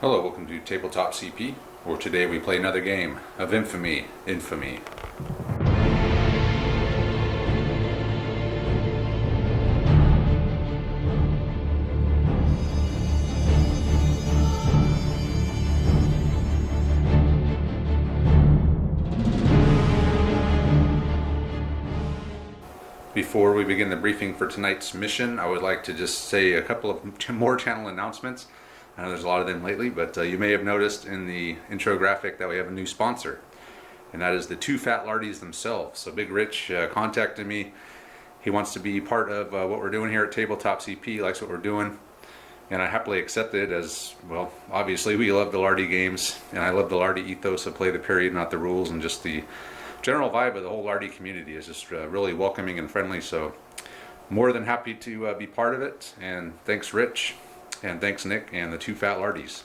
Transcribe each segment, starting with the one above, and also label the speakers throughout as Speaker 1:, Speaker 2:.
Speaker 1: Hello, welcome to Tabletop CP, where today we play another game of Infamy. Before we begin the briefing for tonight's mission, I would like to just say a couple of more channel announcements. I know there's a lot of them lately, but you may have noticed in the intro graphic that we have a new sponsor, and that is the Two Fat Lardies themselves. So Big Rich contacted me. He wants to be part of what we're doing here at Tabletop CP. He likes what we're doing, and I happily accepted, as well. Obviously, we love the Lardy games, and I love the Lardy ethos of play the period, not the rules, and just the general vibe of the whole Lardy community is just really welcoming and friendly. So more than happy to be part of it, and thanks Rich. And thanks Nick and the Two Fat Lardies.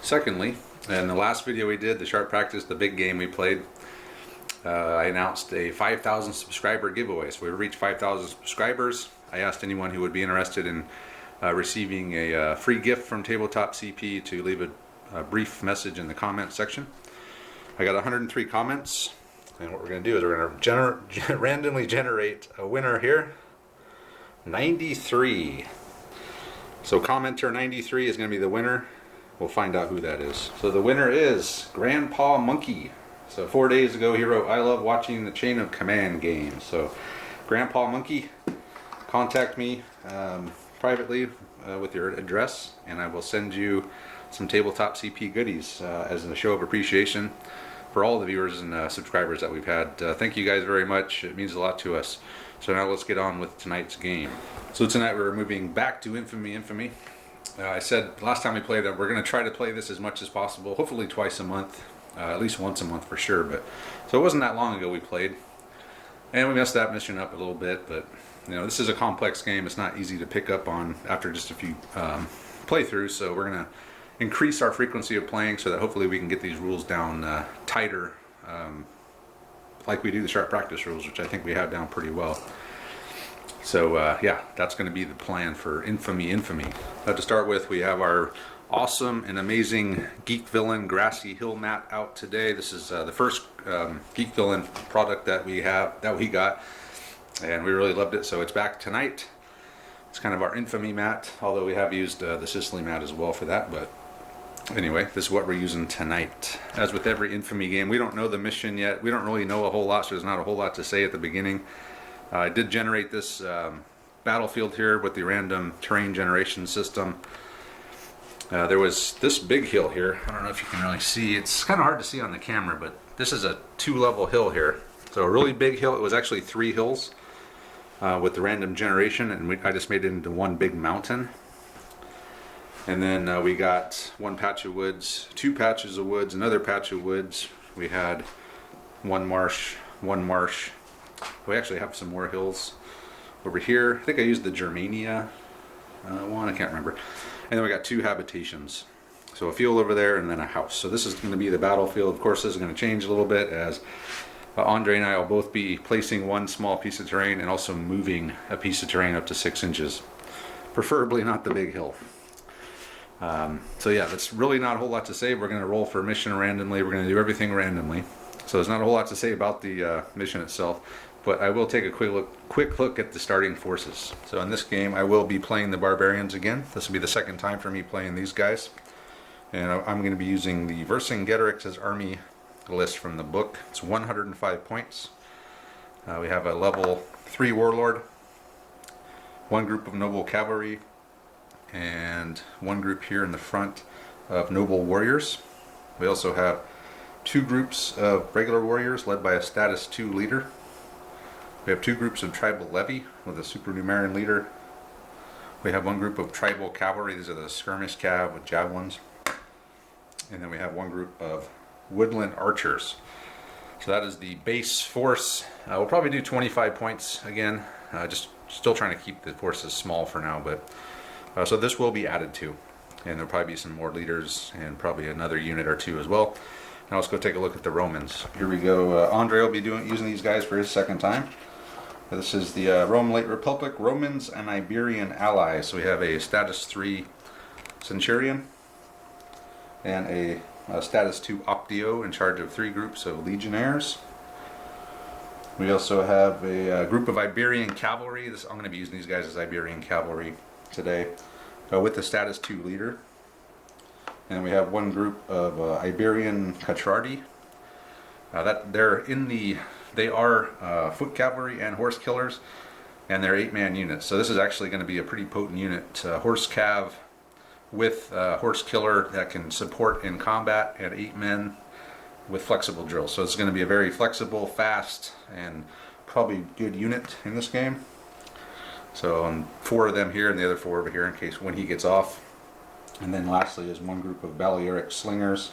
Speaker 1: Secondly, in the last video we did, the Sharp Practice, the big game we played, I announced a 5,000 subscriber giveaway. So we reached 5,000 subscribers. I asked anyone who would be interested in receiving a free gift from Tabletop CP to leave a brief message in the comment section. I got 103 comments, and what we're going to do is we're going to randomly generate a winner here. 93. So commenter 93 is going to be the winner. We'll find out who that is. So the winner is Grandpa Monkey. So 4 days ago he wrote, "I love watching the Chain of Command games." So Grandpa Monkey, contact me privately with your address, and I will send you some Tabletop CP goodies as a show of appreciation for all the viewers and subscribers that we've had. Thank you guys very much. It means a lot to us. So now let's get on with tonight's game. So tonight we're moving back to Infamy. I said last time we played that we're going to try to play this as much as possible, hopefully twice a month, at least once a month for sure. But so it wasn't that long ago we played, and we messed that mission up a little bit. But you know, this is a complex game. It's not easy to pick up on after just a few playthroughs. So we're going to increase our frequency of playing so that hopefully we can get these rules down tighter, like we do the Sharp Practice rules, which I think we have down pretty well. So yeah, that's going to be the plan for Infamy. To start with, we have our awesome and amazing Geek villain Grassy hill mat out today. This is the first Geek villain product that we got, and we really loved it. So it's back tonight. It's kind of our Infamy mat, although we have used the Sicily mat as well for that. But anyway, this is what we're using tonight. As with every Infamy game, we don't know the mission yet. We don't really know a whole lot, so there's not a whole lot to say at the beginning. I did generate this battlefield here with the random terrain generation system. There was this big hill here. I don't know if you can really see. It's kind of hard to see on the camera, but this is a 2-level hill here. So a really big hill. It was actually 3 hills with the random generation, and I just made it into one big mountain. And then we got one patch of woods, 2 patches of woods, another patch of woods. We had one marsh. We actually have some more hills over here. I think I used the Germania one, I can't remember. And then we got 2 habitations. So a field over there and then a house. So this is going to be the battlefield. Of course, this is going to change a little bit as Andre and I will both be placing one small piece of terrain and also moving a piece of terrain up to 6 inches. Preferably not the big hill. So yeah, that's really not a whole lot to say. We're going to roll for a mission randomly. We're going to do everything randomly. So there's not a whole lot to say about the mission itself, but I will take a quick look at the starting forces. So in this game, I will be playing the Barbarians again. This will be the second time for me playing these guys. And I'm going to be using the Vercingetorix's army list from the book. It's 105 points. We have a level 3 Warlord, 1 group of Noble Cavalry, and 1 group here in the front of Noble Warriors. We also have 2 groups of regular warriors led by a status 2 leader. We have 2 groups of tribal levy with a supernumerarian leader. We have 1 group of tribal cavalry. These are the skirmish cav with javelins. And then we have 1 group of woodland archers. So that is the base force. We'll probably do 25 points again. Just still trying to keep the forces small for now, but so this will be added to, and there'll probably be some more leaders and probably another unit or 2 as well. Now let's go take a look at the Romans. Here we go. Andre will be using these guys for his second time. This is the Rome Late Republic, Romans and Iberian allies. So we have a status 3 Centurion, and a status 2 Optio in charge of 3 groups of legionnaires. We also have a group of Iberian cavalry. I'm going to be using these guys as Iberian cavalry today, with the status 2 leader. And we have one group of Iberian Catrardi. They are foot cavalry and horse killers, and they're 8-man units. So this is actually going to be a pretty potent unit. Horse cav with horse killer that can support in combat at 8 men with flexible drills. So it's going to be a very flexible, fast, and probably good unit in this game. So 4 of them here and the other 4 over here in case when he gets off. And then lastly is one group of Valius slingers.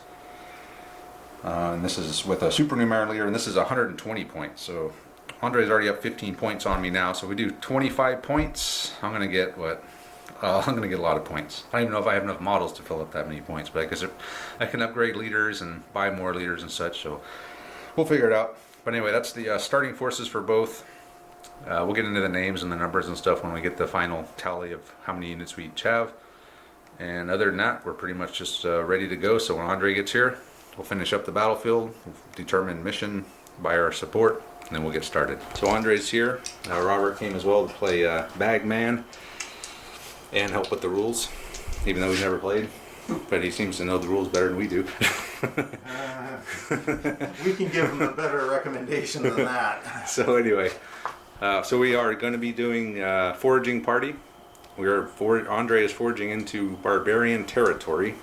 Speaker 1: And this is with a supernumerary leader, and this is 120 points. So Andre's already up 15 points on me now. So we do 25 points. I'm going to get what? I'm going to get a lot of points. I don't even know if I have enough models to fill up that many points, but I guess I can upgrade leaders and buy more leaders and such, so we'll figure it out. But anyway, that's the starting forces for both. We'll get into the names and the numbers and stuff when we get the final tally of how many units we each have. And other than that, we're pretty much just ready to go. So when Andre gets here, we'll finish up the battlefield, determine mission by our support, and then we'll get started. So Andre's here. Robert came as well to play Bagman and help with the rules, even though he's never played, but he seems to know the rules better than we do.
Speaker 2: We can give him a better recommendation than that.
Speaker 1: So anyway, so we are going to be doing foraging party. Andre is foraging into barbarian territory.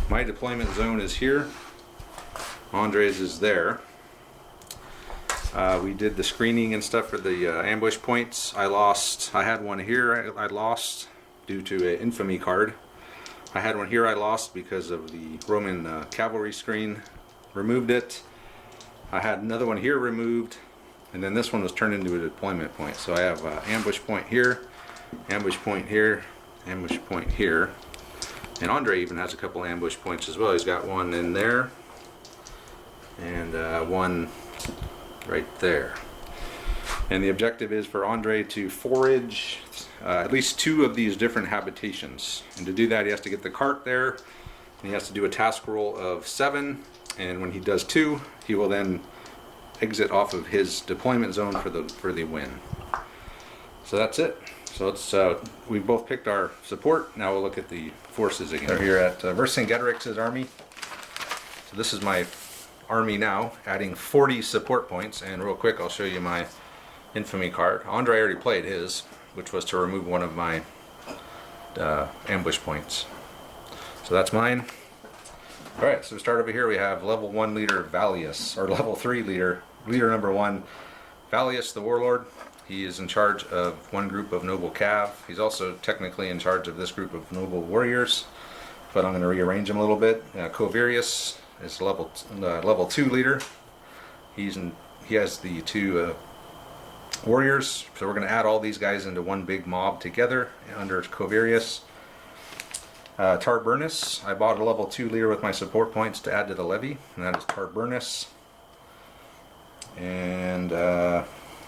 Speaker 1: My deployment zone is here. Andre's is there. We did the screening and stuff for the ambush points. I had one here I lost due to an infamy card. I had one here I lost because of the Roman cavalry screen. Removed it. I had another one here removed, and then this one was turned into a deployment point. So I have ambush point here, ambush point here, ambush point here, and Andre even has a couple ambush points as well. He's got one in there and one right there. And the objective is for Andre to forage at least 2 of these different habitations. And to do that, he has to get the cart there, and he has to do a task roll of 7. And when he does 2, he will then exit off of his deployment zone for the win. So that's it. So let's we both picked our support. Now we'll look at the forces again. We're here at Vercingetorix's army. So this is my army now, adding 40 support points. And real quick, I'll show you my infamy card. Andre already played his, which was to remove one of my ambush points. So that's mine. Alright, so we start over here. We have level 1 leader Valius, or level 3 leader number 1, Valius the Warlord. He is in charge of one group of noble cav. He's also technically in charge of this group of noble warriors, but I'm going to rearrange him a little bit. Covarius is level 2 leader. He has the 2 warriors, so we're going to add all these guys into one big mob together under Covarius. Tarburnus, I bought a level 2 leader with my support points to add to the levy, and that is Tarburnus. And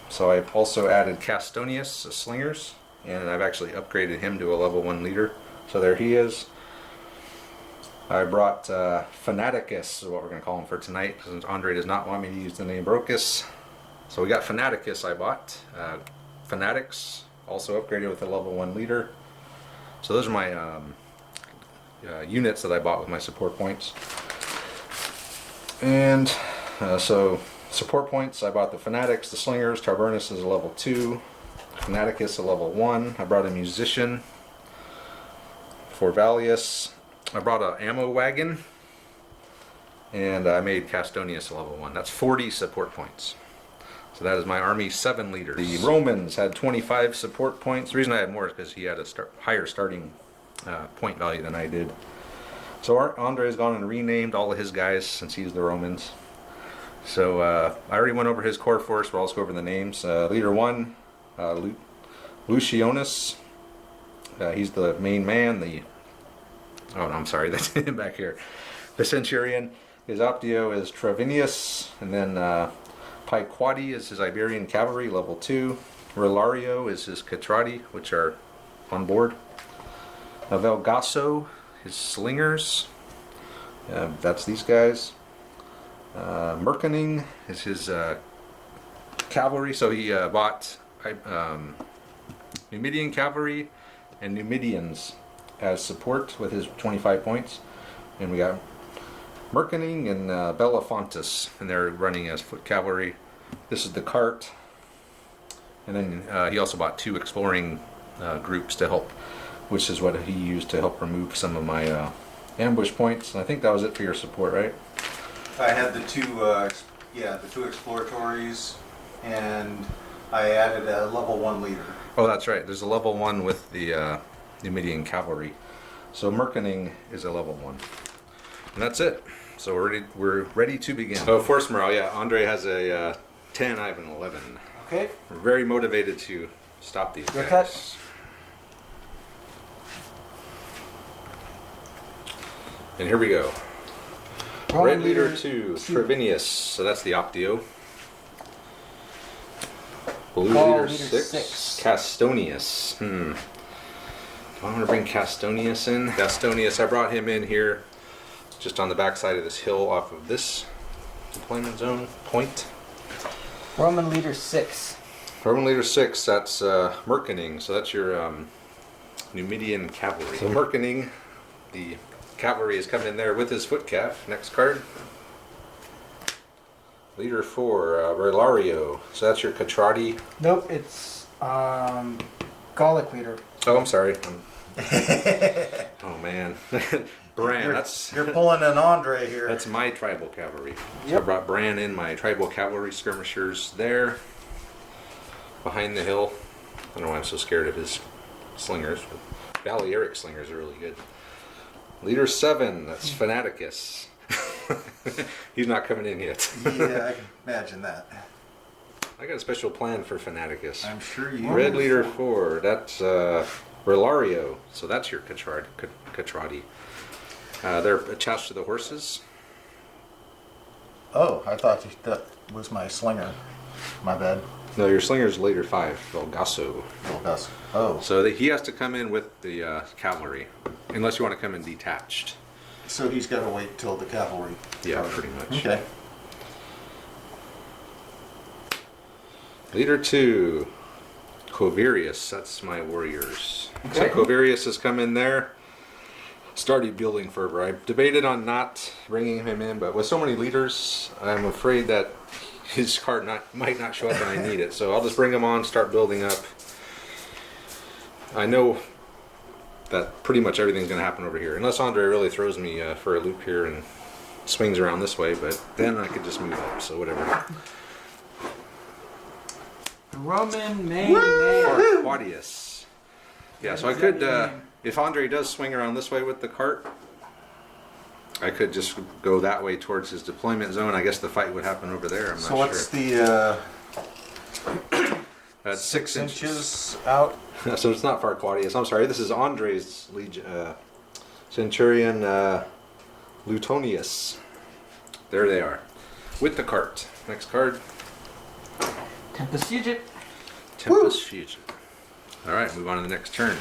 Speaker 1: so I've also added Castonius, slingers, and I've actually upgraded him to a level 1 leader. So there he is. I brought Fanaticus, is what we're going to call him for tonight, since Andre does not want me to use the name Brocus. So we got Fanaticus I bought. Fanatics, also upgraded with a level 1 leader. So those are my units that I bought with my support points. And so support points, I bought the Fanatics, the Slingers. Tarburnus is a level 2. Fanaticus a level 1. I brought a Musician. For Valius, I brought an ammo wagon. And I made Castonius a level 1. That's 40 support points. So that is my army 7 leaders. The Romans had 25 support points. The reason I had more is because he had a higher starting point value than I did. So Andre has gone and renamed all of his guys since he's the Romans. So I already went over his core force, but I'll also go over the names. Leader 1, Lucianus. He's the main man. Oh no, I'm sorry, that's him back here. The Centurion. His Optio is Travinius, and then Paiquadi is his Iberian cavalry, level 2. Rilario is his Catrati, which are on board. Velgaso, his slingers. That's these guys. Merkening is his cavalry, so he bought Numidian cavalry and Numidians as support with his 25 points. And we got Merkening and Belafontis, and they're running as foot cavalry. This is the cart. And then he also bought 2 exploring groups to help, which is what he used to help remove some of my ambush points. And I think that was it for your support, right?
Speaker 2: I had the 2 exploratories, and I added a level 1 leader.
Speaker 1: Oh, that's right. There's a level 1 with the Numidian cavalry. So Merkening is a level 1. And that's it. So we're ready to begin. So force morale, yeah. Andre has a 10, I have an 11.
Speaker 2: Okay.
Speaker 1: We're very motivated to stop these
Speaker 2: Your
Speaker 1: guys. And here we go. Red leader 2, Trevinius. So that's the Optio. Blue leader 6, Castonius. Do I want to bring Castonius in? Castonius, I brought him in here just on the backside of this hill off of this deployment zone point.
Speaker 3: Roman leader 6.
Speaker 1: Roman leader 6, that's Merkening, so that's your Numidian cavalry. So Merkening, the cavalry, is coming in there with his foot calf. Next card. Leader 4, Relario, so that's your Catrati.
Speaker 3: Nope, it's Gallic leader.
Speaker 1: Oh, I'm sorry. Oh man. Bran,
Speaker 2: You're pulling an Andre here.
Speaker 1: that's my tribal cavalry. So I
Speaker 3: Yep.
Speaker 1: brought Bran in, my tribal cavalry skirmishers there, behind the hill. I don't know why I'm so scared of his slingers, but Valius slingers are really good. Leader 7, that's Fanaticus. He's not coming in yet.
Speaker 2: Yeah, I can imagine that.
Speaker 1: I got a special plan for Fanaticus.
Speaker 2: I'm sure you.
Speaker 1: Red leader 4, that's Relario, so that's your Catrati. They're attached to the horses.
Speaker 2: Oh, I thought that was my slinger. My bad.
Speaker 1: No, your slinger's leader 5, Velgaso.
Speaker 2: Oh.
Speaker 1: So he has to come in with the cavalry, unless you want to come in detached.
Speaker 2: So he's got to wait till the cavalry.
Speaker 1: Yeah, pretty much.
Speaker 2: Okay.
Speaker 1: Leader 2, Covirius, that's my warriors. So
Speaker 3: Okay.
Speaker 1: Covirius has come in there. Started building fervor. I debated on not bringing him in, but with so many leaders, I'm afraid that his card might not show up when I need it. So I'll just bring him on, start building up. I know that pretty much everything's going to happen over here, unless Andre really throws me for a loop here and swings around this way, but then I could just move up, so whatever.
Speaker 3: Roman main man.
Speaker 1: Claudius. Yeah, so I could, if Andre does swing around this way with the cart, I could just go that way towards his deployment zone. I guess the fight would happen over there. I'm
Speaker 2: So
Speaker 1: not
Speaker 2: what's
Speaker 1: sure.
Speaker 2: the
Speaker 1: That's 6
Speaker 2: inches out?
Speaker 1: So it's not far, Claudius. I'm sorry. This is Andre's Centurion Lutonius. There they are, with the cart. Next card.
Speaker 3: Tempest Fugit.
Speaker 1: Tempest Fusion. All right, move on to the next turn.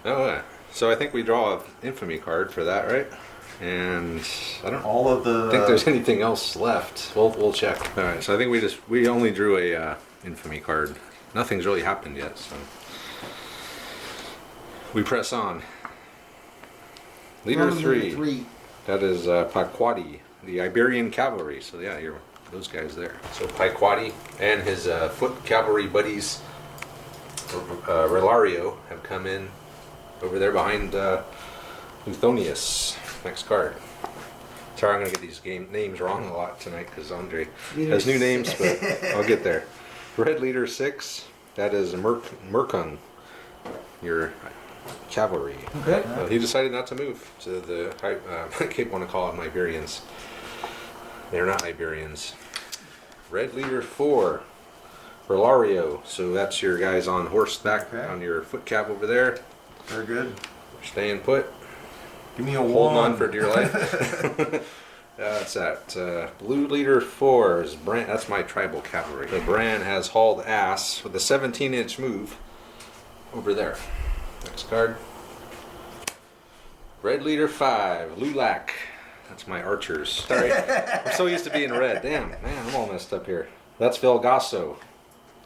Speaker 1: Oh, so I think we draw an Infamy card for that, right? And I don't
Speaker 2: All of the.
Speaker 1: think there's anything else left. We'll check. All right, so I think we only drew a Infamy card. Nothing's really happened yet, so we press on. Leader
Speaker 3: Roman
Speaker 1: 3.
Speaker 3: leader 3.
Speaker 1: That is Paquati, the Iberian cavalry. So yeah, you're those guys there. So Paquati and his foot cavalry buddies, Relario, have come in over there behind Luthonius. Next card. Sorry, I'm going to get these names wrong a lot tonight because Andre has new names, but I'll get there. Red leader 6, that is Merkung, your cavalry.
Speaker 3: Okay.
Speaker 1: He decided not to move to the, I keep want to call them Iberians. They're not Iberians. Red leader 4, Relario, so that's your guys on horseback on your foot cap over there.
Speaker 2: Very good.
Speaker 1: Staying put.
Speaker 2: Give me a
Speaker 1: Holding
Speaker 2: one.
Speaker 1: on for dear life. That's that. Blue leader 4 is Bran. That's my tribal cavalry. The Bran has hauled ass with a 17-inch move over there. Next card. Red leader 5, Lulak. That's my archers. Sorry, I'm so used to being red. Damn, man, I'm all messed up here. That's Velgaso,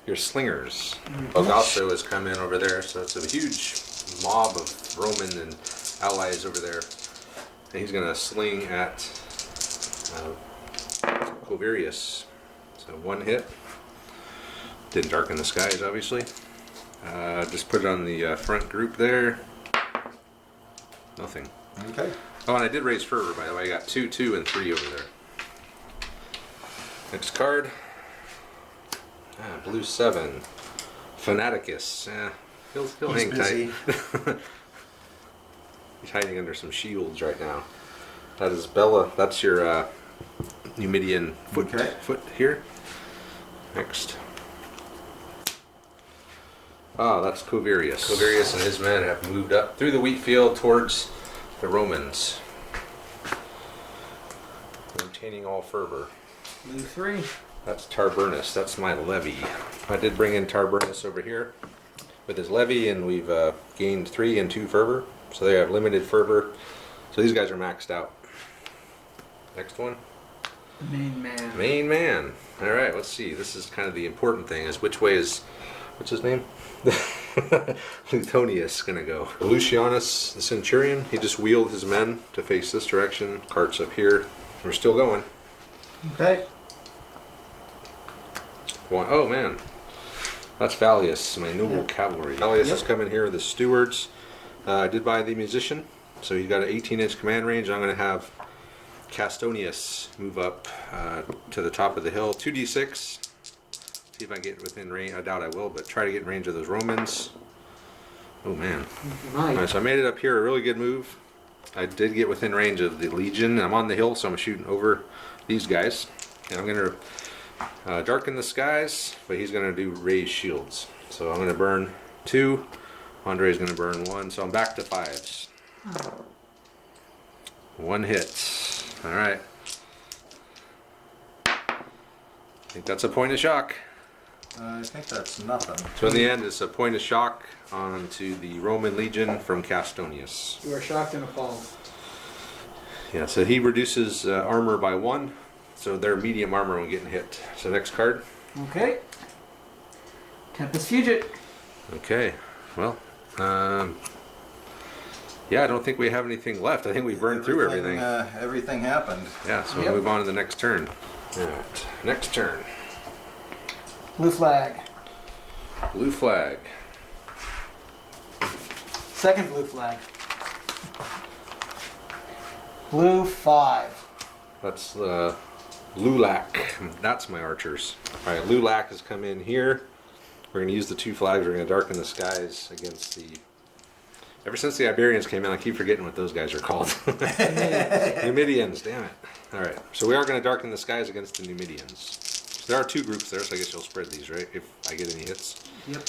Speaker 1: your slingers. Velgaso has come in over there, so it's a huge mob of Roman and allies over there. And he's gonna sling at Covarius. So 1 hit. Didn't darken the skies, obviously. Just put it on the front group there. Nothing.
Speaker 2: Okay.
Speaker 1: Oh, and I did raise fervor, by the way. I got 2, 2, and 3 over there. Next card. Blue 7. Fanaticus. He'll hang
Speaker 2: busy.
Speaker 1: tight. He's hiding under some shields right now. That is Bella. That's your Numidian foot here. Next. Ah, that's Covarius. Covarius and his men have moved up through the wheat field towards the Romans. Maintaining all fervor.
Speaker 3: Blue 3.
Speaker 1: That's Tarburnus. That's my levy. I did bring in Tarburnus over here with his levy, and we've gained 3 and 2 fervor. So they have limited fervor. So these guys are maxed out. Next one.
Speaker 3: Main man.
Speaker 1: Main man. All right, let's see. This is kind of the important thing: is which way is, what's his name? Luthonius gonna go. Lucianus, the centurion. He just wheeled his men to face this direction. Cart's up here. We're still going.
Speaker 3: Okay.
Speaker 1: Oh man, that's Valius, my noble cavalry. Valius is coming here with the stewards. I did buy the musician, so he's got an 18-inch command range. I'm going to have Castonius move up to the top of the hill. 2d6. See if I can get within range. I doubt I will, but try to get in range of those Romans. Oh man.
Speaker 3: Nice.
Speaker 1: Alright, so I made it up here. A really good move. I did get within range of the Legion. I'm on the hill, so I'm shooting over these guys. And I'm going to darken the skies, but he's going to do raise shields. So I'm going to burn 2. Andre's going to burn 1, so I'm back to 5s. 1 hit. Alright. I think that's a point of shock.
Speaker 2: I think that's nothing.
Speaker 1: So in the end, it's a point of shock onto the Roman Legion from Castonius.
Speaker 3: You are shocked and appalled.
Speaker 1: Yeah, so he reduces armor by 1, so they're medium armor when getting hit. So next card.
Speaker 3: Okay. Tempest Fugit.
Speaker 1: Okay, well, yeah, I don't think we have anything left. I think we burned through everything.
Speaker 2: Everything happened.
Speaker 1: Yeah, so we'll move on to the next turn. Alright, next turn.
Speaker 3: Blue flag.
Speaker 1: Blue flag.
Speaker 3: Second blue flag. Blue 5.
Speaker 1: That's Lulak. That's my archers. Alright, Lulak has come in here. We're going to use the 2 flags. We're going to darken the skies against the... Ever since the Iberians came in, I keep forgetting what those guys are called. Numidians, damn it. Alright, so we are going to darken the skies against the Numidians. So there are 2 groups there, so I guess you'll spread these, right? If I get any hits.
Speaker 3: Yep.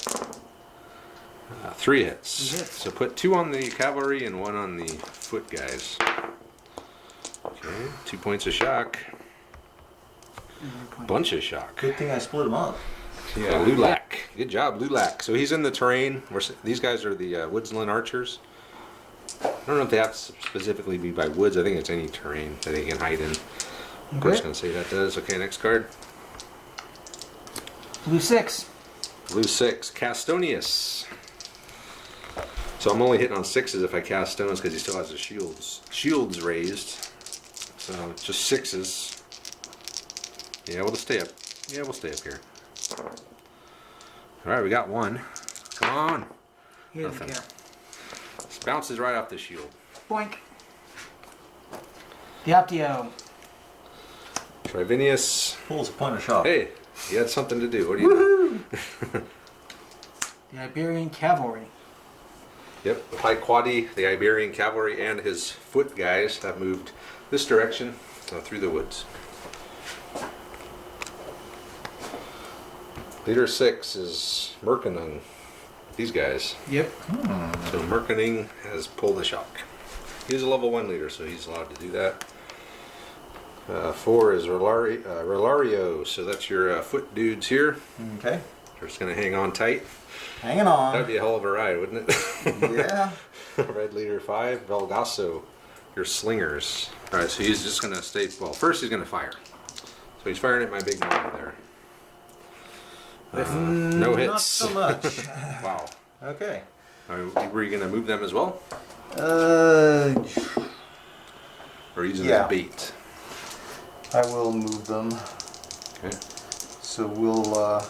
Speaker 1: 3 hits.
Speaker 3: 3 hits.
Speaker 1: So put 2 on the cavalry and 1 on the foot guys. Okay, 2 points of shock. Bunch of shock.
Speaker 2: Good thing I split them up.
Speaker 1: Yeah, Lulak. Good job, Lulak. So he's in the terrain. These guys are the woodsland archers. I don't know if they have to specifically be by woods. I think it's any terrain that they can hide in. Of course, going to say that does. Okay, next card.
Speaker 3: Blue 6.
Speaker 1: Blue 6, Castonius. So I'm only hitting on 6s if I cast stones because he still has his shields raised. So just 6s. Yeah, we'll just stay up. Yeah, we'll stay up here. Alright, we got 1. Come on.
Speaker 3: He doesn't care.
Speaker 1: This bounces right off the shield.
Speaker 3: Boink. Dioptio.
Speaker 1: Trivinius.
Speaker 2: Pulls a point of shock.
Speaker 1: Hey, you had something to do. What do you know?
Speaker 3: The Iberian Cavalry.
Speaker 1: Yep, High Quadi, the Iberian cavalry, and his foot guys have moved this direction through the woods. Leader 6 is Merkening. These guys.
Speaker 3: Yep.
Speaker 1: So Merkening has pulled the shock. He's a level 1 leader, so he's allowed to do that. 4 is Relario, so that's your foot dudes here.
Speaker 2: Okay.
Speaker 1: We're just going to hang on tight.
Speaker 2: Hanging
Speaker 1: That would
Speaker 2: on.
Speaker 1: be a hell of a ride, wouldn't it?
Speaker 2: Yeah.
Speaker 1: Red leader 5, Valgasso, your slingers. All right, so he's just going to stay. Well, first he's going to fire. So he's firing at my big mom there. No hits.
Speaker 2: Not so much.
Speaker 1: Wow.
Speaker 2: Okay.
Speaker 1: Were you going to move them as well? Or using
Speaker 2: Yeah.
Speaker 1: as bait?
Speaker 2: I will move them.
Speaker 1: Okay.
Speaker 2: So we'll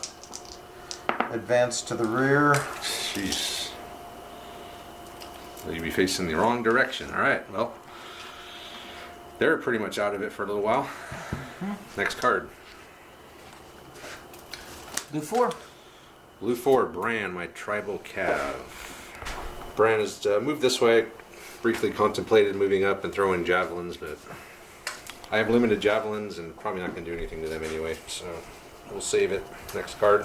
Speaker 2: advance to the rear.
Speaker 1: Jeez. You'd be facing the wrong direction. All right, well, they're pretty much out of it for a little while. Next card.
Speaker 3: Blue 4.
Speaker 1: Blue 4, Bran, my tribal cav. Bran has moved this way. Briefly contemplated moving up and throwing javelins, but I have limited javelins and probably not going to do anything to them anyway, so we'll save it. Next card.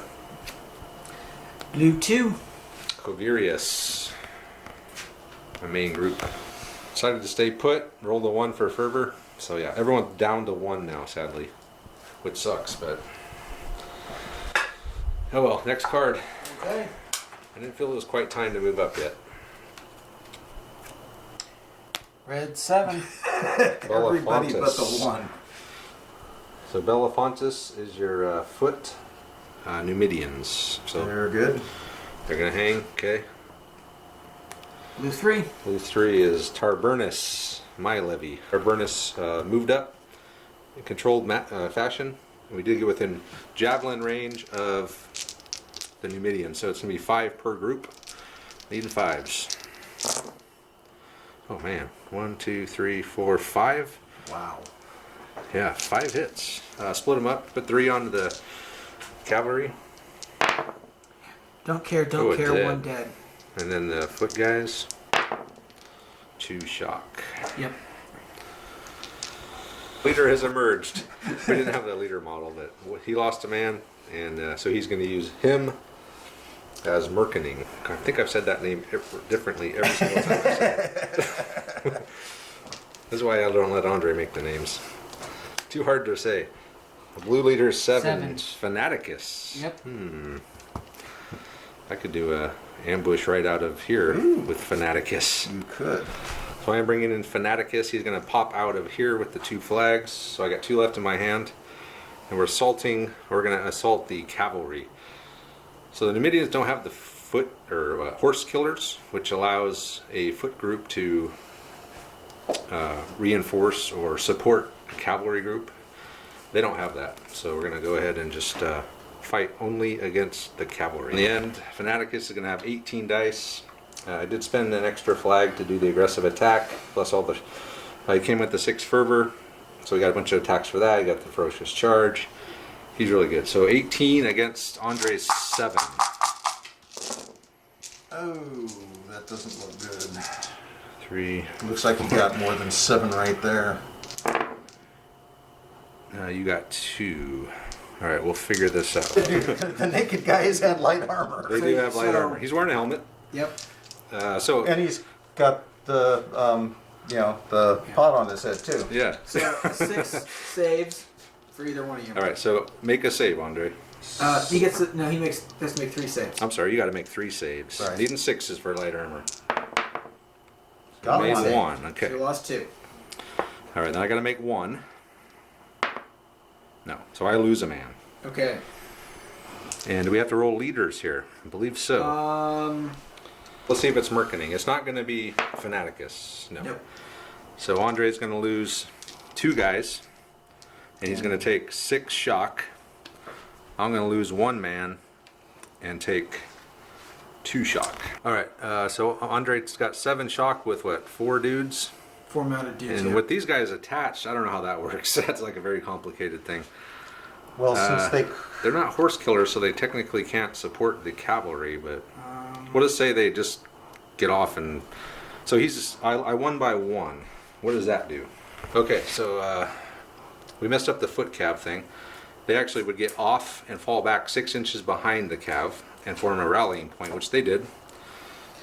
Speaker 3: Blue 2.
Speaker 1: Covirius, my main group. Decided to stay put, rolled a 1 for fervor. So yeah, everyone's down to 1 now, sadly. Which sucks, but oh well, next card.
Speaker 3: Okay.
Speaker 1: I didn't feel it was quite time to move up yet.
Speaker 3: Red 7.
Speaker 2: Everybody but the
Speaker 1: Belafontes.
Speaker 2: one.
Speaker 1: So Belafontes is your foot Numidians. So
Speaker 2: They're good.
Speaker 1: they're gonna hang, okay.
Speaker 3: Blue 3.
Speaker 1: Blue 3 is Tarburnus, my levy. Tarburnus moved up in controlled fashion. We did get within javelin range of the Numidians, so it's going to be 5 per group. Needing 5s. Oh man, 1, 2, 3, 4, 5.
Speaker 2: Wow.
Speaker 1: Yeah, 5 hits. Split them up, put 3 onto the cavalry,
Speaker 3: Don't care,
Speaker 1: Oh,
Speaker 3: don't
Speaker 1: it
Speaker 3: care,
Speaker 1: did.
Speaker 3: 1 dead.
Speaker 1: and then the foot guys, 2 shock.
Speaker 3: Yep.
Speaker 1: Leader has emerged. We didn't have that leader model, but he lost a man, and so he's going to use him as Merkening. I think I've said that name differently every single time I've said it. This is why I don't let Andre make the names. Too hard to say. The blue leader is 7, Fanaticus.
Speaker 3: Yep.
Speaker 1: I could do a ambush right out of here with Fanaticus.
Speaker 2: You could.
Speaker 1: So I'm bringing in Fanaticus. He's going to pop out of here with the 2 flags. So I got 2 left in my hand. And we're assaulting, we're going to assault the cavalry. So the Numidians don't have the foot or horse killers, which allows a foot group to reinforce or support a cavalry group. They don't have that. So we're going to go ahead and just fight only against the cavalry. In the end, Fanaticus is going to have 18 dice. I did spend an extra flag to do the aggressive attack, plus all the... I came with the 6 fervor, so we got a bunch of attacks for that. I got the ferocious charge. He's really good. So 18 against Andre's 7.
Speaker 2: Oh, that doesn't look good.
Speaker 1: 3.
Speaker 2: Looks like you got more than 7 right there.
Speaker 1: You got 2. All right, we'll figure this out.
Speaker 2: The naked guys had light armor.
Speaker 1: They do have light
Speaker 3: So-
Speaker 1: armor. He's wearing a helmet.
Speaker 3: Yep.
Speaker 1: So
Speaker 2: And he's got the, the pot on his head too.
Speaker 1: yeah.
Speaker 3: So 6 saves for either one of you.
Speaker 1: All right, so make a save, Andre.
Speaker 3: He gets it. No, he has to make 3 saves.
Speaker 1: I'm sorry, you got to make 3 saves.
Speaker 2: Right.
Speaker 1: Needing 6s for light armor.
Speaker 2: Got
Speaker 1: Made
Speaker 2: one.
Speaker 1: 1.
Speaker 3: So
Speaker 1: Okay.
Speaker 3: you lost 2.
Speaker 1: All right, then I got to make 1. No, so I lose a man.
Speaker 3: Okay.
Speaker 1: And do we have to roll leaders here? I believe so. Let's see if it's Merkening. It's not going to be Fanaticus. No.
Speaker 3: Nope.
Speaker 1: So Andre's going to lose 2 guys, and he's going to take 6 shock. I'm going to lose 1 man and take 2 shock. All right, so Andre's got 7 shock with what, 4 dudes?
Speaker 3: 4 mounted dudes.
Speaker 1: And
Speaker 3: yeah.
Speaker 1: with these guys attached, I don't know how that works. That's like a very complicated thing.
Speaker 2: Well, since
Speaker 1: They're not horse killers, so they technically can't support the cavalry, but what does say they just get off and... So I won by 1. What does that do? Okay, so we messed up the foot cav thing. They actually would get off and fall back 6 inches behind the cav and form a rallying point, which they did,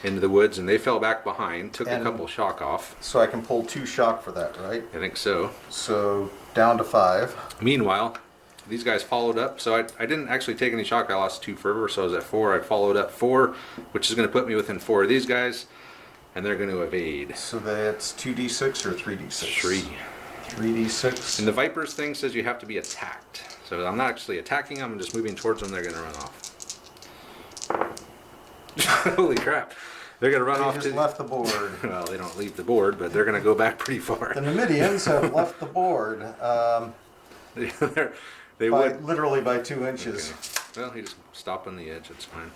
Speaker 1: into the woods, and they fell back behind, took a
Speaker 2: And-
Speaker 1: couple shock off.
Speaker 2: so I can pull 2 shock for that, right?
Speaker 1: I think so.
Speaker 2: So down to 5.
Speaker 1: Meanwhile, these guys followed up. So I didn't actually take any shock. I lost 2 fervor, so I was at 4. I followed up 4, which is going to put me within 4 of these guys, and they're going to evade.
Speaker 2: So that's 2d6 or 3d6?
Speaker 1: 3.
Speaker 2: 3d6.
Speaker 1: And the Vipers thing says you have to be attacked. So I'm not actually attacking them, I'm just moving towards them, they're going to run off. Holy crap. They're going to run off
Speaker 2: They just
Speaker 1: to...
Speaker 2: left the board.
Speaker 1: Well, they don't leave the board, but they're going to go back pretty far.
Speaker 2: The Numidians have left the board.
Speaker 1: They would...
Speaker 2: Literally by 2 inches.
Speaker 1: Okay. Well, you just stop on the edge, it's fine.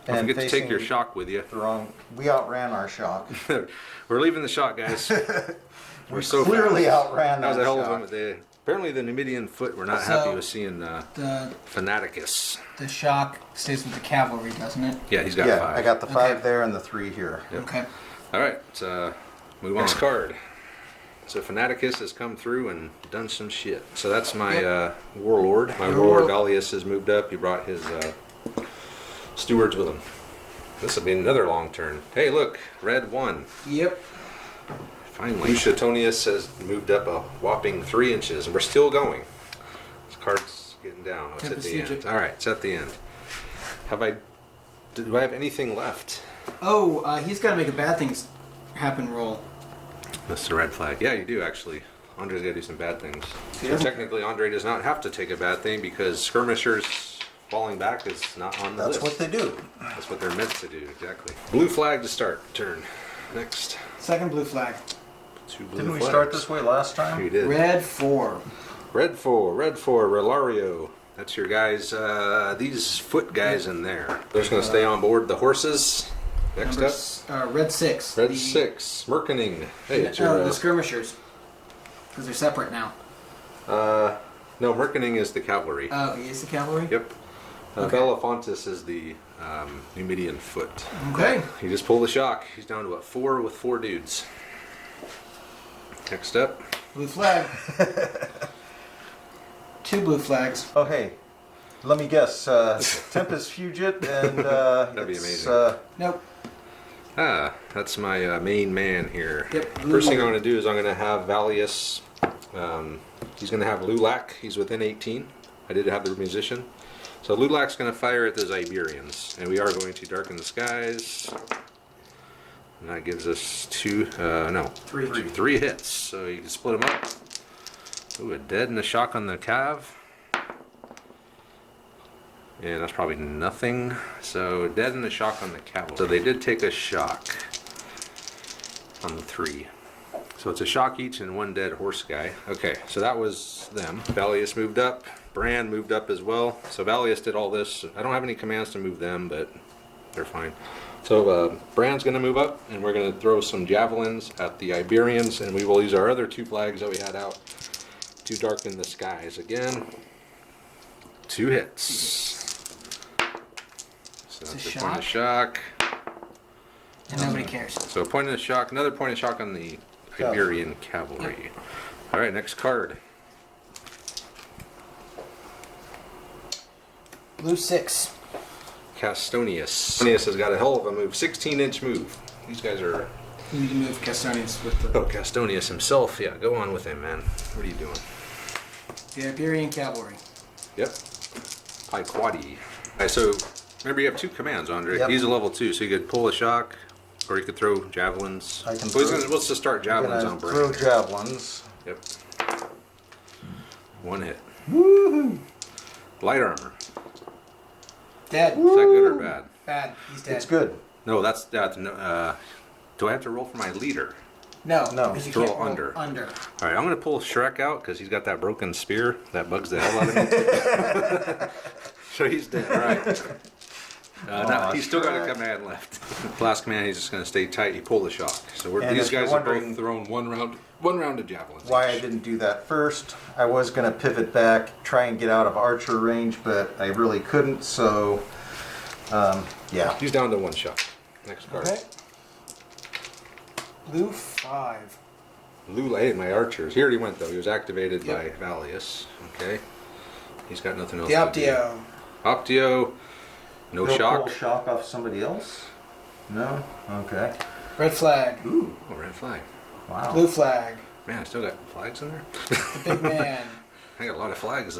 Speaker 2: And
Speaker 1: Don't forget to take your
Speaker 2: facing
Speaker 1: shock with you.
Speaker 2: The wrong. We outran our shock.
Speaker 1: We're leaving the shock, guys.
Speaker 2: We
Speaker 1: so
Speaker 2: clearly
Speaker 1: fast.
Speaker 2: outran
Speaker 1: That was
Speaker 2: that
Speaker 1: a hell of
Speaker 2: shock.
Speaker 1: a... Apparently the Numidian foot were not
Speaker 3: So,
Speaker 1: happy with seeing
Speaker 3: The
Speaker 1: Fanaticus.
Speaker 3: the shock stays with the cavalry, doesn't it?
Speaker 1: Yeah, he's got
Speaker 2: Yeah,
Speaker 1: 5.
Speaker 2: I got the 5
Speaker 3: Okay.
Speaker 2: there and the 3 here.
Speaker 1: Yep.
Speaker 3: Okay.
Speaker 1: All right, let's move on. Next card. So Fanaticus has come through and done some shit. So that's my warlord. My warlord Valius has moved up. He brought his stewards with him. This will be another long turn. Hey, look, red 1.
Speaker 3: Yep.
Speaker 1: Finally. Luciatonius has moved up a whopping 3 inches, and we're still going. This card's getting down. It's at the end. All right, it's at the end. Do I have anything left?
Speaker 3: Oh, he's got to make a bad things happen roll.
Speaker 1: That's the red flag. Yeah, you do actually. Andre's got to do some bad things.
Speaker 3: Yeah.
Speaker 1: So technically, Andre does not have to take a bad thing because skirmishers falling back is not on the list.
Speaker 2: That's what they do.
Speaker 1: That's what they're meant to do, exactly. Blue flag to start turn. Next.
Speaker 3: Second blue flag.
Speaker 1: 2 blue
Speaker 2: Didn't we
Speaker 1: flags.
Speaker 2: start this way last time?
Speaker 1: We did.
Speaker 3: Red 4.
Speaker 1: Red 4, Relario. That's your guys, these foot guys in there. They're just going to stay on board. The horses. Next up.
Speaker 3: Red 6.
Speaker 1: Red 6, Merkening. Hey, it's
Speaker 3: No,
Speaker 1: your...
Speaker 3: the skirmishers. Because they're separate now.
Speaker 1: no, Merkening is the cavalry.
Speaker 3: Oh, he is the cavalry?
Speaker 1: Yep.
Speaker 3: Okay.
Speaker 1: Belafontis is the Numidian foot.
Speaker 3: Okay.
Speaker 1: He just pulled the shock. He's down to 4 with 4 dudes. Next up.
Speaker 3: Blue flag. 2 blue flags.
Speaker 2: Oh, hey. Let me guess. Tempest Fugit and...
Speaker 1: That'd be amazing.
Speaker 3: Nope.
Speaker 1: That's my main man here.
Speaker 3: Yep,
Speaker 1: First thing I'm going to do is I'm going to have Valius. He's going to have Lulac. He's within 18. I did have the musician. So Lulac's going to fire at the Iberians. And we are going to darken the skies. And that gives us 3 hits. So you can split them up. Ooh, a dead and a shock on the cav. And that's probably nothing. So dead and a shock on the cavalry. So they did take a shock on the 3. So it's a shock each and 1 dead horse guy. Okay, so that was them. Valius moved up. Brand moved up as well. So Valius did all this. I don't have any commands to move them, but they're fine. So Brand's going to move up, and we're going to throw some javelins at the Iberians, and we will use our other 2 flags that we had out to darken the skies again. 2 hits. So that's a point of shock.
Speaker 3: And nobody cares.
Speaker 1: So a point of shock, another point of shock on the Iberian cavalry. All right, next card.
Speaker 3: Blue 6.
Speaker 1: Castonius. Castonius has got a hell of a move, 16-inch move. These guys are...
Speaker 3: You need to move Castonians with the...
Speaker 1: Oh, Castonius himself. Yeah, go on with him, man. What are you doing?
Speaker 3: The Iberian cavalry.
Speaker 1: Yep. Pyquadi. All right, so remember you have 2 commands, Andre.
Speaker 2: Yep.
Speaker 1: He's a level 2, so you could pull a shock, or you could throw javelins.
Speaker 2: I can
Speaker 1: Let's just start javelins on Brand.
Speaker 2: throw javelins.
Speaker 1: Yep. 1 hit. Woohoo! Light armor.
Speaker 3: Dead.
Speaker 1: Is that good or bad?
Speaker 3: Bad. He's dead.
Speaker 2: It's good.
Speaker 1: No, that's no. Do I have to roll for my leader?
Speaker 3: No.
Speaker 2: No.
Speaker 3: Because you
Speaker 1: Roll
Speaker 3: can't roll
Speaker 1: under.
Speaker 3: under.
Speaker 1: All right, I'm going to pull Shrek out because he's got that broken spear that bugs the hell out of me. So he's dead. All right. No, he's still got a
Speaker 2: Shrek.
Speaker 1: command left. The last command, he's just going to stay tight. He pulled the shock. So
Speaker 2: And
Speaker 1: these
Speaker 2: if you're
Speaker 1: guys are
Speaker 2: wondering
Speaker 1: both thrown one round of javelins.
Speaker 2: Why I
Speaker 1: each.
Speaker 2: didn't do that first, I was going to pivot back, try and get out of archer range, but I really couldn't, so yeah.
Speaker 1: He's down to 1 shot. Next card.
Speaker 3: Okay. Blue 5.
Speaker 1: Lula, my archers. He already went though. He was activated
Speaker 3: Yep.
Speaker 1: by Valius. Okay. He's got nothing else
Speaker 3: The
Speaker 1: to do.
Speaker 3: Optio.
Speaker 1: Optio. No
Speaker 2: He'll
Speaker 1: shock.
Speaker 2: pull shock off somebody else? No? Okay.
Speaker 3: Red flag.
Speaker 1: Ooh, a red flag.
Speaker 2: Wow.
Speaker 3: Blue flag.
Speaker 1: Man, I still got flags in there.
Speaker 3: The big man.
Speaker 1: I got a lot of flags.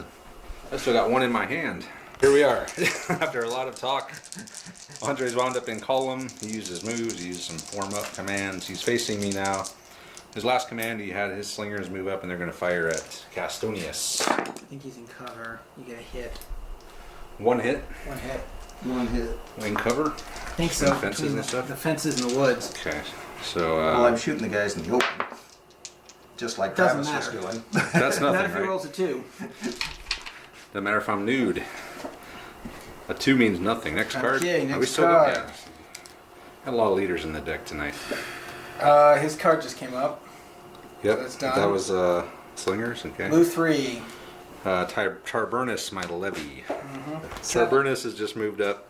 Speaker 1: I still got one in my hand. Here we are. After a lot of talk, Andre's wound up in column. He used his moves, he used some form up commands. He's facing me now. His last command, he had his slingers move up and they're going to fire at Castonius.
Speaker 3: I think he's in cover. You get a hit.
Speaker 1: One hit.
Speaker 3: One hit.
Speaker 2: One hit.
Speaker 1: Wing cover.
Speaker 3: I think so.
Speaker 1: Fences
Speaker 3: between
Speaker 1: and stuff?
Speaker 3: The fences and the woods.
Speaker 1: Okay. So,
Speaker 2: Well, I'm shooting the guys in the open. Just like
Speaker 3: Doesn't
Speaker 2: Travis was
Speaker 3: matter.
Speaker 2: doing.
Speaker 1: that's
Speaker 3: Not
Speaker 1: nothing,
Speaker 3: if he
Speaker 1: right?
Speaker 3: rolls a 2.
Speaker 1: Doesn't matter if I'm nude. A 2 means nothing. Next card.
Speaker 3: Okay,
Speaker 1: Are we
Speaker 3: next
Speaker 1: still
Speaker 3: card.
Speaker 1: Yeah. Got a lot of leaders in the deck tonight.
Speaker 3: His card just came up.
Speaker 1: Yep.
Speaker 3: That's done.
Speaker 1: That was slingers. Okay.
Speaker 3: Blue 3.
Speaker 1: Tarburnus, my levy. Tarburnus has just moved up.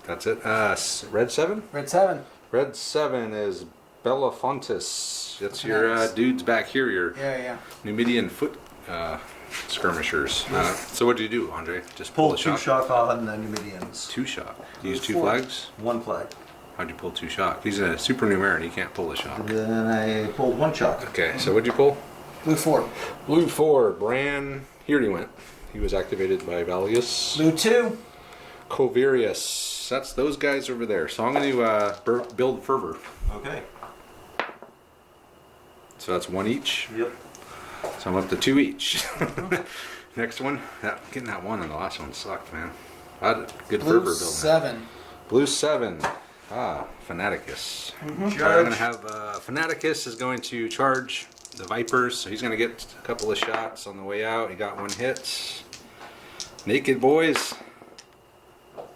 Speaker 1: That's it. Red 7?
Speaker 3: Red 7.
Speaker 1: Red 7 is Belafontis. That's your
Speaker 3: Nice.
Speaker 1: dudes back here, your
Speaker 3: Yeah.
Speaker 1: Numidian foot skirmishers. So what did you do, Andre? Just
Speaker 2: Pulled
Speaker 1: pull a
Speaker 2: 2
Speaker 1: shot?
Speaker 2: shock on the Numidians.
Speaker 1: 2 shot. You use 2
Speaker 3: 4.
Speaker 1: flags?
Speaker 2: 1 flag.
Speaker 1: How'd you pull 2 shock? He's a supernumerary and he can't pull a shock.
Speaker 2: Then I pulled 1 shock.
Speaker 1: Okay, so what'd you pull?
Speaker 3: Blue 4.
Speaker 1: Blue 4, Bran. Here he went. He was activated by Valius.
Speaker 3: Blue 2.
Speaker 1: Covarius. That's those guys over there. So I'm going to build Fervor.
Speaker 2: Okay.
Speaker 1: So that's 1 each.
Speaker 2: Yep.
Speaker 1: So I'm up to 2 each. Next one. Getting that 1 on the last one sucked, man. I had a good Fervor
Speaker 3: Blue
Speaker 1: building.
Speaker 3: 7.
Speaker 1: Blue 7. Fanaticus. So I'm
Speaker 2: Charge.
Speaker 1: going to have Fanaticus is going to charge the Vipers. So he's going to get a couple of shots on the way out. He got 1 hit. Naked Boys.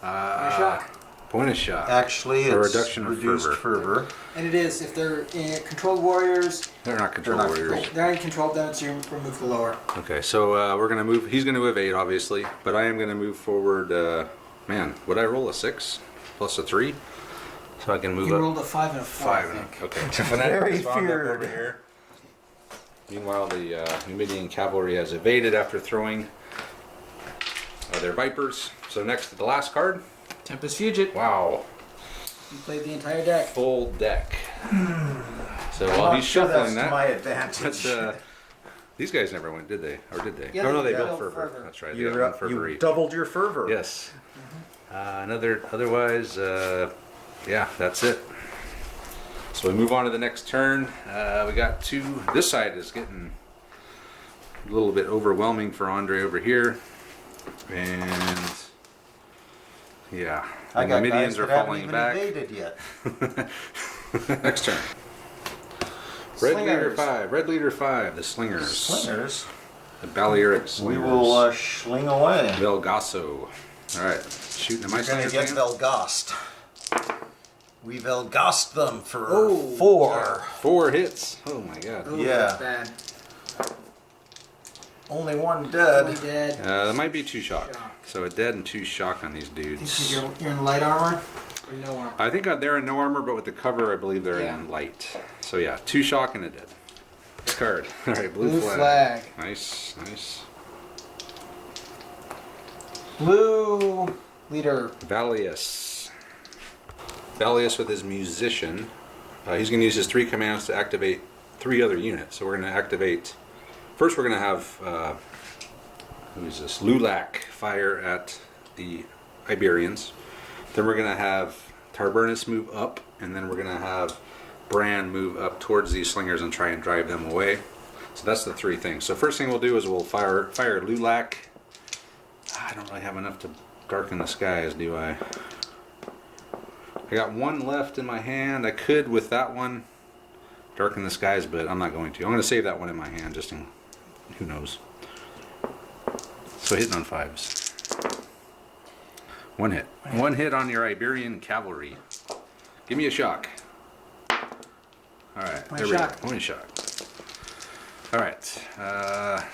Speaker 3: Shot.
Speaker 1: Point a shot.
Speaker 2: Actually,
Speaker 1: A
Speaker 2: it's
Speaker 1: reduction of
Speaker 2: reduced fervor.
Speaker 3: And it is, if they're in controlled warriors,
Speaker 1: They're not control
Speaker 2: They're not
Speaker 1: warriors.
Speaker 2: controlled.
Speaker 3: they're in controlled, then it's you remove the lower.
Speaker 1: Okay, so we're gonna move. He's gonna evade, obviously, but I am gonna move forward. Man, would I roll a 6 plus a 3, so I can move
Speaker 3: You
Speaker 1: up?
Speaker 3: rolled a 5 and a 4, I
Speaker 1: 5.
Speaker 3: think.
Speaker 1: Okay.
Speaker 2: Very
Speaker 1: Fanaticus wound up
Speaker 2: feared.
Speaker 1: over here. Meanwhile, the Numidian cavalry has evaded after throwing their Vipers. So next, the last card.
Speaker 3: Tempest Fugit.
Speaker 1: Wow,
Speaker 3: You played the entire deck.
Speaker 1: full deck. So
Speaker 2: I'm
Speaker 1: while
Speaker 2: not
Speaker 1: he's
Speaker 2: sure
Speaker 1: shuffling
Speaker 2: that's to
Speaker 1: that,
Speaker 2: my advantage.
Speaker 1: that's, these guys never went, did they? Or did they?
Speaker 3: Yeah,
Speaker 1: oh no,
Speaker 3: they
Speaker 1: they built
Speaker 3: built
Speaker 1: Fervor.
Speaker 3: Fervor.
Speaker 1: That's right. They got 1 Fervor
Speaker 2: You
Speaker 1: each.
Speaker 2: doubled your fervor.
Speaker 1: Yes. Otherwise, yeah, that's it. So we move on to the next turn. We got 2. This side is getting a little bit overwhelming for Andre over here, and yeah,
Speaker 2: I
Speaker 1: the
Speaker 2: got
Speaker 1: Numidians
Speaker 2: guys
Speaker 1: are
Speaker 2: that haven't
Speaker 1: falling
Speaker 2: even
Speaker 1: back.
Speaker 2: evaded yet.
Speaker 1: Next turn. Red leader
Speaker 3: Slingers.
Speaker 1: 5. Red leader 5. The Slingers.
Speaker 2: Slingers.
Speaker 1: The Balearic
Speaker 2: We
Speaker 1: Slingers.
Speaker 2: will schling away.
Speaker 1: Velgasso. All right. Shooting at my
Speaker 2: We're going to
Speaker 1: Slingers
Speaker 2: get
Speaker 1: again?
Speaker 2: Velgast. We Velgast them for
Speaker 3: Oh,
Speaker 2: 4.
Speaker 1: 4 hits. Oh my god.
Speaker 3: Oh,
Speaker 2: Yeah.
Speaker 3: that's bad.
Speaker 2: Only 1
Speaker 3: Only
Speaker 2: dead.
Speaker 3: dead.
Speaker 1: That might be 2 shock.
Speaker 3: Shock.
Speaker 1: So a dead and 2 shock on these
Speaker 3: Think
Speaker 1: dudes.
Speaker 3: you're in light armor or no armor?
Speaker 1: I think they're in no armor, but with the cover, I believe they're
Speaker 3: Yeah.
Speaker 1: in light. So yeah, 2 shock and a dead. Next card. All right, blue,
Speaker 3: Blue
Speaker 1: flag.
Speaker 3: flag.
Speaker 1: Nice, nice.
Speaker 3: Blue leader.
Speaker 1: Valius. Valius with his musician. He's going to use his 3 commands to activate 3 other units. So we're going to activate. First, we're going to have who is this? Lulac fire at the Iberians. Then we're going to have Tarburnus move up, and then we're going to have Bran move up towards these slingers and try and drive them away. So that's the 3 things. So first thing we'll do is we'll fire Lulac. I don't really have enough to darken the skies, do I? I got 1 left in my hand. I could, with that one, darken the skies, but I'm not going to. I'm going to save that one in my hand, just in, who knows. So hitting on 5s. 1 hit. 1 hit on your Iberian cavalry. Give me a shock. Alright,
Speaker 3: One
Speaker 1: there
Speaker 3: shock.
Speaker 1: we go. 1 shock. Alright,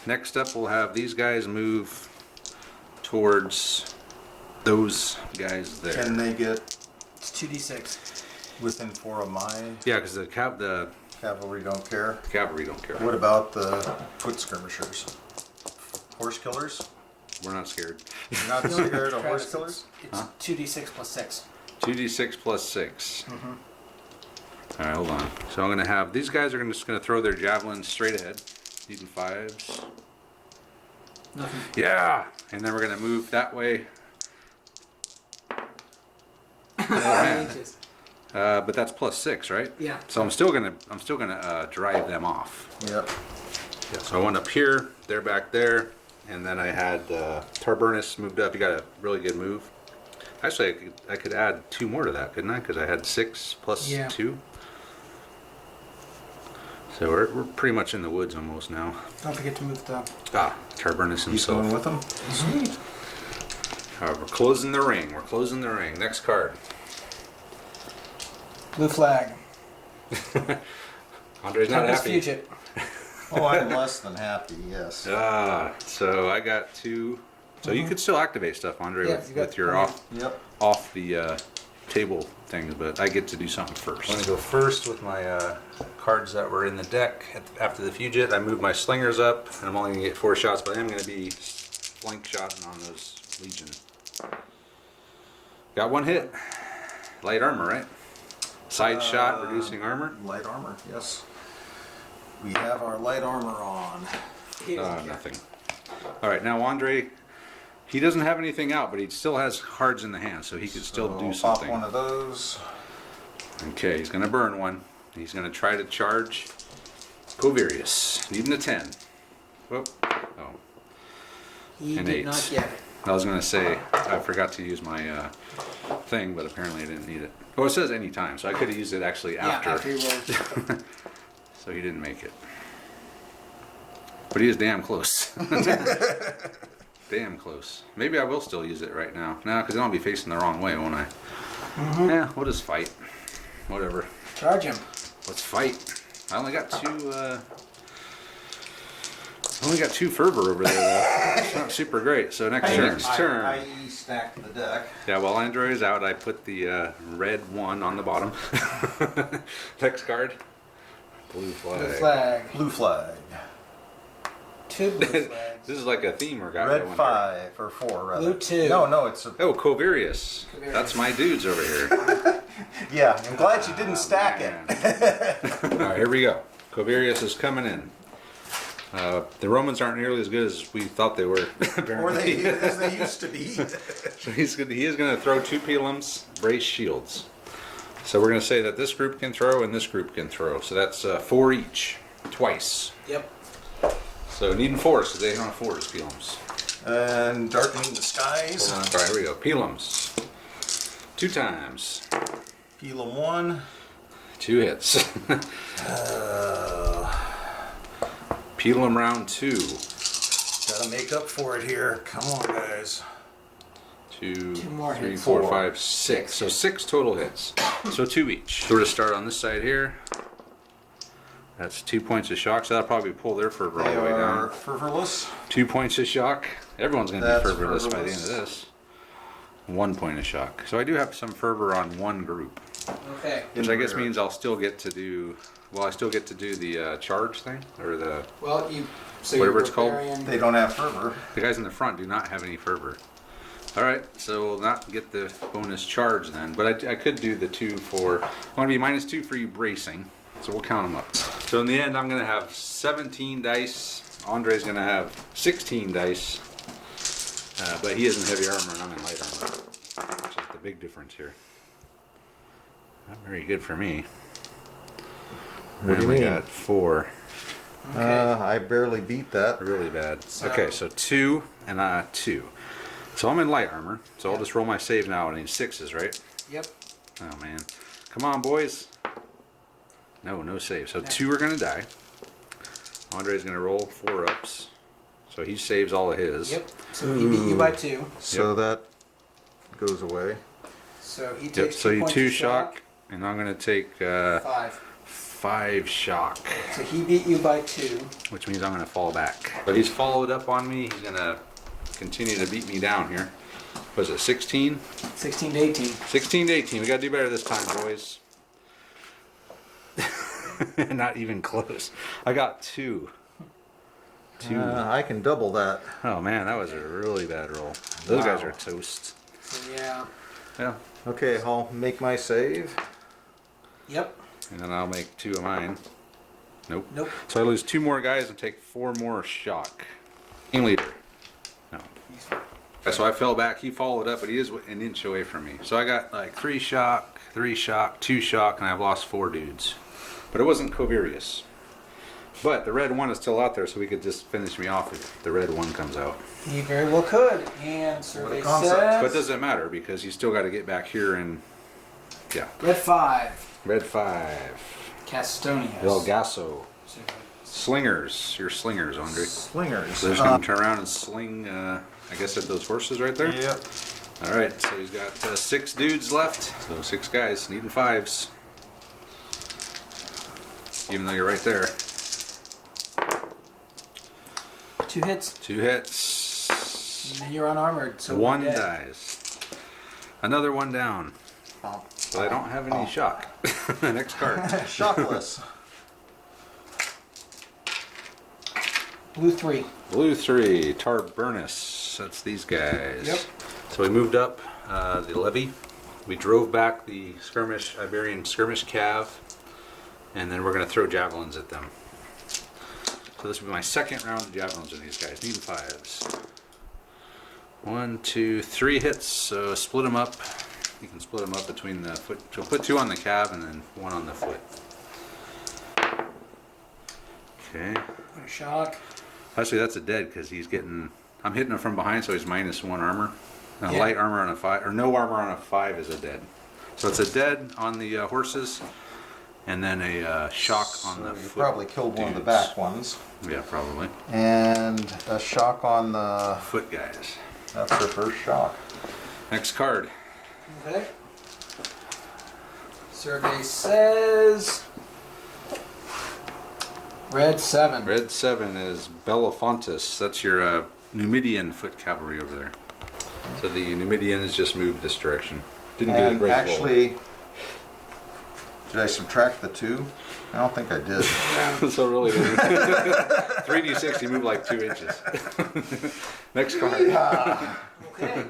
Speaker 1: next up we'll have these guys move towards those guys there.
Speaker 2: Can they get
Speaker 3: It's 2d6.
Speaker 2: within 4 of mine?
Speaker 1: Yeah, because the
Speaker 2: Cavalry don't care.
Speaker 1: cavalry don't care.
Speaker 2: What about the foot skirmishers? Horse killers?
Speaker 1: We're not scared.
Speaker 2: You're not scared of horse
Speaker 3: Travis,
Speaker 2: killers?
Speaker 3: It's 2d6 plus 6.
Speaker 1: 2d6 plus 6. Alright, hold on. So I'm going to have, these guys are just going to throw their javelins straight ahead. Needing 5s.
Speaker 3: Nothing.
Speaker 1: Yeah, and then we're gonna move that way. Oh, man.
Speaker 3: Inches.
Speaker 1: But that's +6, right?
Speaker 3: Yeah.
Speaker 1: So I'm still gonna drive them off.
Speaker 2: Yep.
Speaker 1: Yeah. So I went up here, they're back there, and then I had Tarburnus moved up. You got a really good move. Actually, I could add 2 more to that, couldn't I? Because I had 6 plus 2. So we're pretty much in the woods almost now.
Speaker 3: Don't forget to move the.
Speaker 1: Tarburnus
Speaker 2: He's going
Speaker 1: himself.
Speaker 2: with them.
Speaker 3: Sweet.
Speaker 1: We're closing the ring. We're closing the ring. Next card.
Speaker 3: Blue flag.
Speaker 1: Andre's not
Speaker 3: Tempest
Speaker 1: happy.
Speaker 3: Fugit.
Speaker 2: Oh, I'm less than happy. Yes.
Speaker 1: So I got 2. So you could still activate stuff, Andre,
Speaker 3: Yeah,
Speaker 1: with your off
Speaker 2: Yep.
Speaker 1: the table things, but I get to do something first. I'm gonna go first with my cards that were in the deck after the Fugit. I moved my slingers up, and I'm only gonna get 4 shots, but I am gonna be flank shotting on those Legion. Got 1 hit. Light armor, right? Side shot, reducing armor.
Speaker 2: Light armor. Yes. We have our light armor on.
Speaker 1: Nothing. All right, now Andre. He doesn't have anything out, but he still has cards in the hand, so he could still do
Speaker 2: I'll
Speaker 1: something.
Speaker 2: Pop one of those.
Speaker 1: Okay, he's going to burn one. He's going to try to charge Covarius. Needing a 10. Whoop. Oh.
Speaker 3: He
Speaker 1: An
Speaker 3: did
Speaker 1: 8.
Speaker 3: not get it.
Speaker 1: I was going to say, I forgot to use my thing, but apparently I didn't need it. Oh, it says anytime, so I could have used it actually after.
Speaker 3: Yeah, after he rolled.
Speaker 1: So he didn't make it. But he is damn close. Damn close. Maybe I will still use it right now. No, because then I'll be facing the wrong way, won't I? Yeah, we'll just fight. Whatever.
Speaker 3: Charge him.
Speaker 1: Let's fight. I only got 2 fervor over there, though. It's not super great. So next turn.
Speaker 2: I stacked the deck.
Speaker 1: Yeah, while Andre is out, I put the red 1 on the bottom. Next card. Blue flag.
Speaker 3: Blue flag.
Speaker 2: Blue flag.
Speaker 3: 2 blue flags.
Speaker 1: This is like a theme we're got
Speaker 2: Red
Speaker 1: going
Speaker 2: 5 or 4 rather.
Speaker 3: Blue 2.
Speaker 2: No, it's a.
Speaker 1: Oh, Covarius. That's my dudes over here.
Speaker 2: Yeah, I'm glad you didn't stack it.
Speaker 1: All right, here we go. Covarius is coming in. The Romans aren't nearly as good as we thought they were.
Speaker 2: Or as they used to be.
Speaker 1: So he is going to throw 2 pilums, brace shields. So we're going to say that this group can throw and this group can throw. So that's 4 each, twice.
Speaker 3: Yep.
Speaker 1: So needing 4s because they don't have 4s, pilums.
Speaker 2: And darkening the skies.
Speaker 1: All right, here we go. Pilums. 2 times.
Speaker 2: Pelum 1.
Speaker 1: 2 hits. Pilum round 2.
Speaker 2: Gotta make up for it here. Come on, guys.
Speaker 1: 2,
Speaker 3: 2 more
Speaker 1: 3,
Speaker 3: hits.
Speaker 1: 4,
Speaker 2: 4.
Speaker 1: 5, 6. So 6 total hits. So 2 each. So we're to start on this side here. That's 2 points of shock. So that'll probably pull their fervor all
Speaker 2: They
Speaker 1: the way
Speaker 2: are
Speaker 1: down.
Speaker 2: fervorless.
Speaker 1: 2 points of shock. Everyone's going to be
Speaker 2: That's
Speaker 1: fervorless by the end of
Speaker 2: fervorless.
Speaker 1: this. 1 point of shock. So I do have some fervor on 1 group,
Speaker 3: Okay.
Speaker 1: which
Speaker 2: In
Speaker 1: I guess
Speaker 2: rear.
Speaker 1: means I'll still get to do. Well, I still get to do the charge thing, or the
Speaker 3: Well, so
Speaker 1: Whatever
Speaker 3: you're
Speaker 1: it's called.
Speaker 3: barbarian.
Speaker 2: They don't have fervor.
Speaker 1: guys in the front do not have any fervor. All right, so we'll not get the bonus charge then, but I could do the 2 for. I'm going to be -2 for you bracing, so we'll count them up. So in the end, I'm going to have 17 dice. Andre's going to have 16 dice, but he is in heavy armor and I'm in light armor, which is the big difference here. Not very good for me.
Speaker 2: What do you
Speaker 1: We
Speaker 2: mean?
Speaker 1: got 4.
Speaker 2: I barely beat that.
Speaker 1: Really bad. Okay, so 2 and 2. So I'm in light armor, so I'll just roll my save now. I need 6s, right?
Speaker 3: Yep.
Speaker 1: Oh man. Come on, boys. No save. So 2 are gonna die. Andre's gonna roll 4 ups. So he saves all of his.
Speaker 3: Yep. So he beat you by 2.
Speaker 2: So that goes away.
Speaker 3: So he
Speaker 1: Yep.
Speaker 3: takes
Speaker 1: So
Speaker 3: 2
Speaker 1: you
Speaker 3: points
Speaker 1: 2
Speaker 3: of
Speaker 1: shock, and I'm gonna take
Speaker 3: 5.
Speaker 1: 5 shock,
Speaker 3: So he beat you by 2.
Speaker 1: which means I'm gonna fall back. But he's followed up on me. He's gonna continue to beat me down here. Was it 16?
Speaker 3: 16 to 18.
Speaker 1: 16 to 18. We gotta do better this time, boys. Not even close. I got 2. 2.
Speaker 2: I can double that.
Speaker 1: Oh man, that was a really bad roll. Those guys are toast.
Speaker 3: So yeah.
Speaker 1: Yeah.
Speaker 2: Okay, I'll make my save.
Speaker 3: Yep.
Speaker 1: And then I'll make 2 of mine. Nope.
Speaker 3: Nope.
Speaker 1: So I lose 2 more guys and take 4 more shock. Team leader. No.
Speaker 3: He's fine.
Speaker 1: So I fell back. He followed up, but he is an inch away from me. So I got like 3 shock, 2 shock, and I've lost 4 dudes. But it wasn't Covarius. But the red one is still out there, so we could just finish me off if the red one comes out.
Speaker 3: He very well could. And survey
Speaker 2: concept.
Speaker 3: says...
Speaker 1: But it doesn't matter because you still got to get back here and yeah.
Speaker 3: Red 5.
Speaker 1: Red 5.
Speaker 3: Castonius.
Speaker 1: El Gaso.
Speaker 3: Survey.
Speaker 1: Slingers. Your slingers, Andre.
Speaker 2: Slingers.
Speaker 1: So they're just going to turn around and sling, I guess, at those horses right there?
Speaker 2: Yep.
Speaker 1: Alright, so he's got 6 dudes left. So 6 guys, needing 5s. Even though you're right there.
Speaker 3: 2 hits.
Speaker 1: 2 hits.
Speaker 3: And then you're unarmored. So
Speaker 1: 1
Speaker 3: we're dead.
Speaker 1: dies. Another 1 down. But I don't have any shock. Next card.
Speaker 2: Shockless.
Speaker 3: Blue 3.
Speaker 1: Blue 3, Tarburnus. That's these guys.
Speaker 3: Yep.
Speaker 1: So we moved up the levee. We drove back the skirmish, Iberian skirmish cav. And then we're going to throw javelins at them. So this will be my second round of javelins on these guys. Need 5s. 1, 2, 3 hits. So split them up. You can split them up between the foot. So put 2 on the calf and then 1 on the foot. Okay.
Speaker 3: Put a shock.
Speaker 1: Actually, that's a dead because he's getting. I'm hitting him from behind, so he's -1 armor. And
Speaker 3: Yeah.
Speaker 1: a light armor on a 5, or no armor on a 5 is a dead. So it's a dead on the horses, and then a shock on the
Speaker 2: You
Speaker 1: foot.
Speaker 2: probably killed one of the
Speaker 1: dudes.
Speaker 2: back ones.
Speaker 1: Yeah, probably.
Speaker 2: And a shock on the...
Speaker 1: Foot guys.
Speaker 2: That's their first shock.
Speaker 1: Next card.
Speaker 3: Okay. Survey says... Red 7.
Speaker 1: Red 7 is Belafontis. That's your Numidian foot cavalry over there. So the Numidians just moved this direction. Didn't do the
Speaker 2: And
Speaker 1: great roll.
Speaker 2: actually, did I subtract the 2? I don't think I did.
Speaker 1: So really, 3d6, you move like 2 inches. Next card.
Speaker 3: Okay.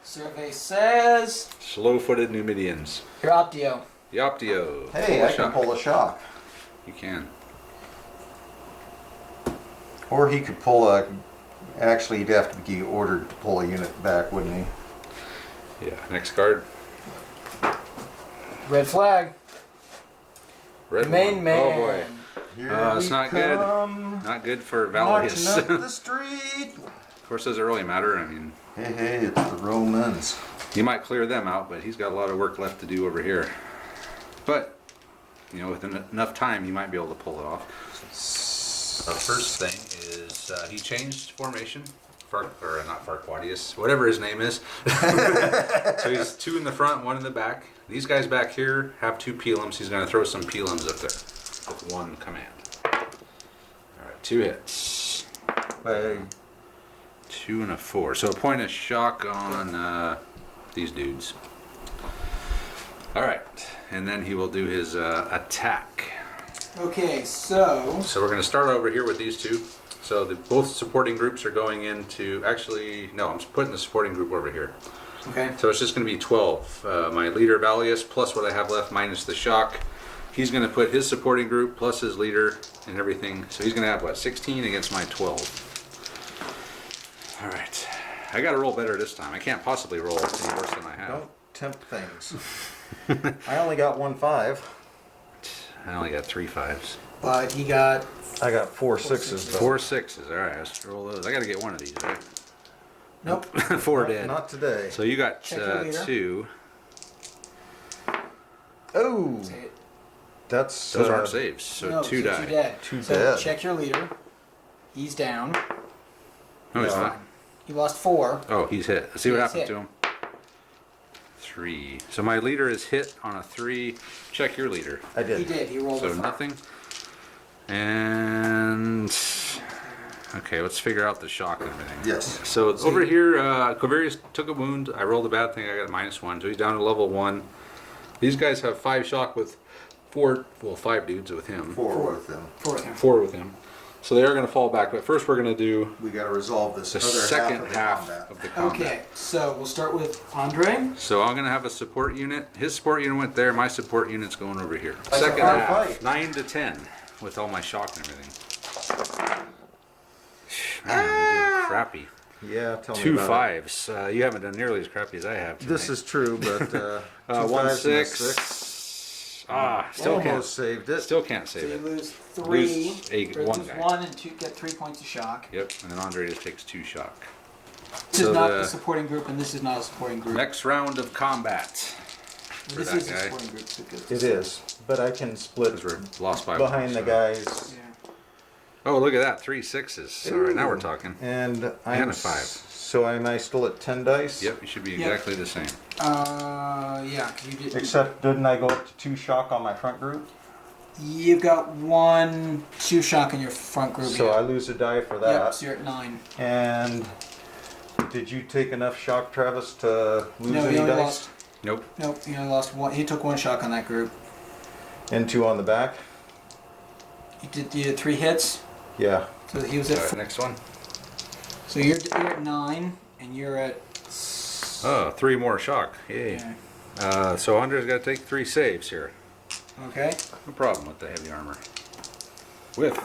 Speaker 3: Survey says...
Speaker 1: Slow-footed Numidians.
Speaker 3: Your Optio.
Speaker 1: Yoptio.
Speaker 2: Hey, I can pull a shock.
Speaker 1: You can.
Speaker 2: Or he could pull a... Actually, he'd have to be ordered to pull a unit back, wouldn't he?
Speaker 1: Yeah. Next card.
Speaker 3: Red flag.
Speaker 1: Red
Speaker 3: Main
Speaker 1: one.
Speaker 3: man.
Speaker 1: Oh boy.
Speaker 2: Here
Speaker 1: It's
Speaker 2: we
Speaker 1: not good.
Speaker 2: come,
Speaker 1: Not good for
Speaker 2: marching
Speaker 1: Valius.
Speaker 2: up the street.
Speaker 1: Of course, doesn't really matter. I mean,
Speaker 2: Hey, it's the Romans.
Speaker 1: you might clear them out, but he's got a lot of work left to do over here. But, you know, with enough time, you might be able to pull it off. The first thing is he changed formation. Not Farquadius, whatever his name is. So he's 2 in the front, 1 in the back. These guys back here have 2 Pelums. He's going to throw some Pelums up there with 1 command. Alright, 2 hits.
Speaker 2: Hey,
Speaker 1: 2 and a 4. So a point of shock on these dudes. Alright, and then he will do his attack.
Speaker 3: Okay, so...
Speaker 1: So we're going to start over here with these 2. So both supporting groups are going into... Actually, no, I'm putting the supporting group over here.
Speaker 3: Okay.
Speaker 1: So it's just going to be 12. My leader, Valius, plus what I have left minus the shock. He's going to put his supporting group plus his leader and everything. So he's going to have, what, 16 against my 12. Alright. I got to roll better this time. I can't possibly roll any worse than I have.
Speaker 2: don't tempt things. I only got 1 5.
Speaker 1: I only got 3 5s.
Speaker 3: But he got...
Speaker 2: I got 4 6s. though.
Speaker 1: 4 6s. Alright, let's roll those. I got to get one of these, right?
Speaker 3: Nope.
Speaker 1: 4 dead.
Speaker 2: Not today.
Speaker 1: So you got
Speaker 3: Check your leader.
Speaker 1: 2.
Speaker 2: Oh,
Speaker 3: Say it.
Speaker 2: that's...
Speaker 1: Those aren't saves, so
Speaker 3: No,
Speaker 1: 2
Speaker 3: so
Speaker 1: die.
Speaker 3: 2 dead.
Speaker 2: Two
Speaker 3: so
Speaker 2: dead.
Speaker 3: check your leader. He's down.
Speaker 1: No, he's
Speaker 2: Yeah.
Speaker 1: not.
Speaker 3: He lost 4.
Speaker 1: Oh, he's hit. Let's see what
Speaker 3: He's
Speaker 1: happened
Speaker 3: hit.
Speaker 1: to him. 3. So my leader is hit on a 3. Check your leader.
Speaker 2: I did.
Speaker 3: He did. He rolled
Speaker 1: So
Speaker 3: a 5.
Speaker 1: nothing. And okay, let's figure out the shock and everything.
Speaker 2: Yes.
Speaker 1: So it's over here, Covarius took a wound. I rolled a bad thing. I got -1, so he's down to level 1. These guys have 5 shock with 5 dudes with him.
Speaker 2: 4 with them.
Speaker 3: 4 of them.
Speaker 1: 4 with him. So they are going to fall back. But first, we're going to do
Speaker 2: We got to resolve this
Speaker 1: the
Speaker 2: other
Speaker 1: second
Speaker 2: half
Speaker 1: half
Speaker 2: of
Speaker 1: of
Speaker 2: the combat.
Speaker 1: the combat.
Speaker 3: Okay, so we'll start with Andre.
Speaker 1: So I'm going to have a support unit. His support unit went there. My support unit's going over here.
Speaker 2: That's a
Speaker 1: Second
Speaker 2: hard
Speaker 1: half,
Speaker 2: fight.
Speaker 1: 9 to 10, with all my shock and everything. Man, I'm doing crappy.
Speaker 2: Yeah, tell me
Speaker 1: Two
Speaker 2: about it.
Speaker 1: 5s. You haven't done nearly as crappy as I have tonight.
Speaker 2: This is true, but 2
Speaker 1: 1
Speaker 2: 5s and a
Speaker 1: 6. Still can't.
Speaker 2: Almost saved it.
Speaker 1: Still can't
Speaker 3: So
Speaker 1: save
Speaker 3: you
Speaker 1: it.
Speaker 3: lose 3.
Speaker 1: One
Speaker 3: lose
Speaker 1: guy.
Speaker 3: 1 and 2, get 3 points of shock.
Speaker 1: Yep, and then Andre just takes 2 shock.
Speaker 3: This is not a supporting group, and this is not a supporting group.
Speaker 1: Next round of combat.
Speaker 3: This
Speaker 1: that
Speaker 3: is
Speaker 1: guy.
Speaker 3: a supporting group. So
Speaker 2: It is, but I can split
Speaker 1: Because we're lost by
Speaker 2: behind
Speaker 1: one,
Speaker 2: the
Speaker 1: so.
Speaker 2: guys.
Speaker 3: Yeah.
Speaker 1: Oh, look at that. 3 6s. So right now we're talking.
Speaker 2: And I'm
Speaker 1: And a 5.
Speaker 2: So am I still at 10 dice?
Speaker 1: Yep, you should be
Speaker 3: Yep.
Speaker 1: exactly the same.
Speaker 3: Yeah, 'cause you did.
Speaker 2: Except didn't I go up to 2 shock on my front group?
Speaker 3: You've got 1, 2 shock in your front group.
Speaker 2: So
Speaker 3: yeah.
Speaker 2: I lose a die for that.
Speaker 3: Yep, so you're at 9.
Speaker 2: And did you take enough shock, Travis, to lose
Speaker 3: No,
Speaker 2: any
Speaker 3: he only
Speaker 2: dice?
Speaker 3: lost.
Speaker 1: Nope.
Speaker 3: Nope, he only lost 1. He took 1 shock on that group.
Speaker 2: And 2 on the back?
Speaker 3: You did 3 hits.
Speaker 2: Yeah.
Speaker 3: So he was at.
Speaker 1: All right, next one.
Speaker 3: So you're at 9, and you're at.
Speaker 1: Oh, 3 more shock. Yay.
Speaker 3: Yeah.
Speaker 1: So Andre's got to take 3 saves here.
Speaker 3: Okay.
Speaker 1: No problem with the heavy armor. Whiff.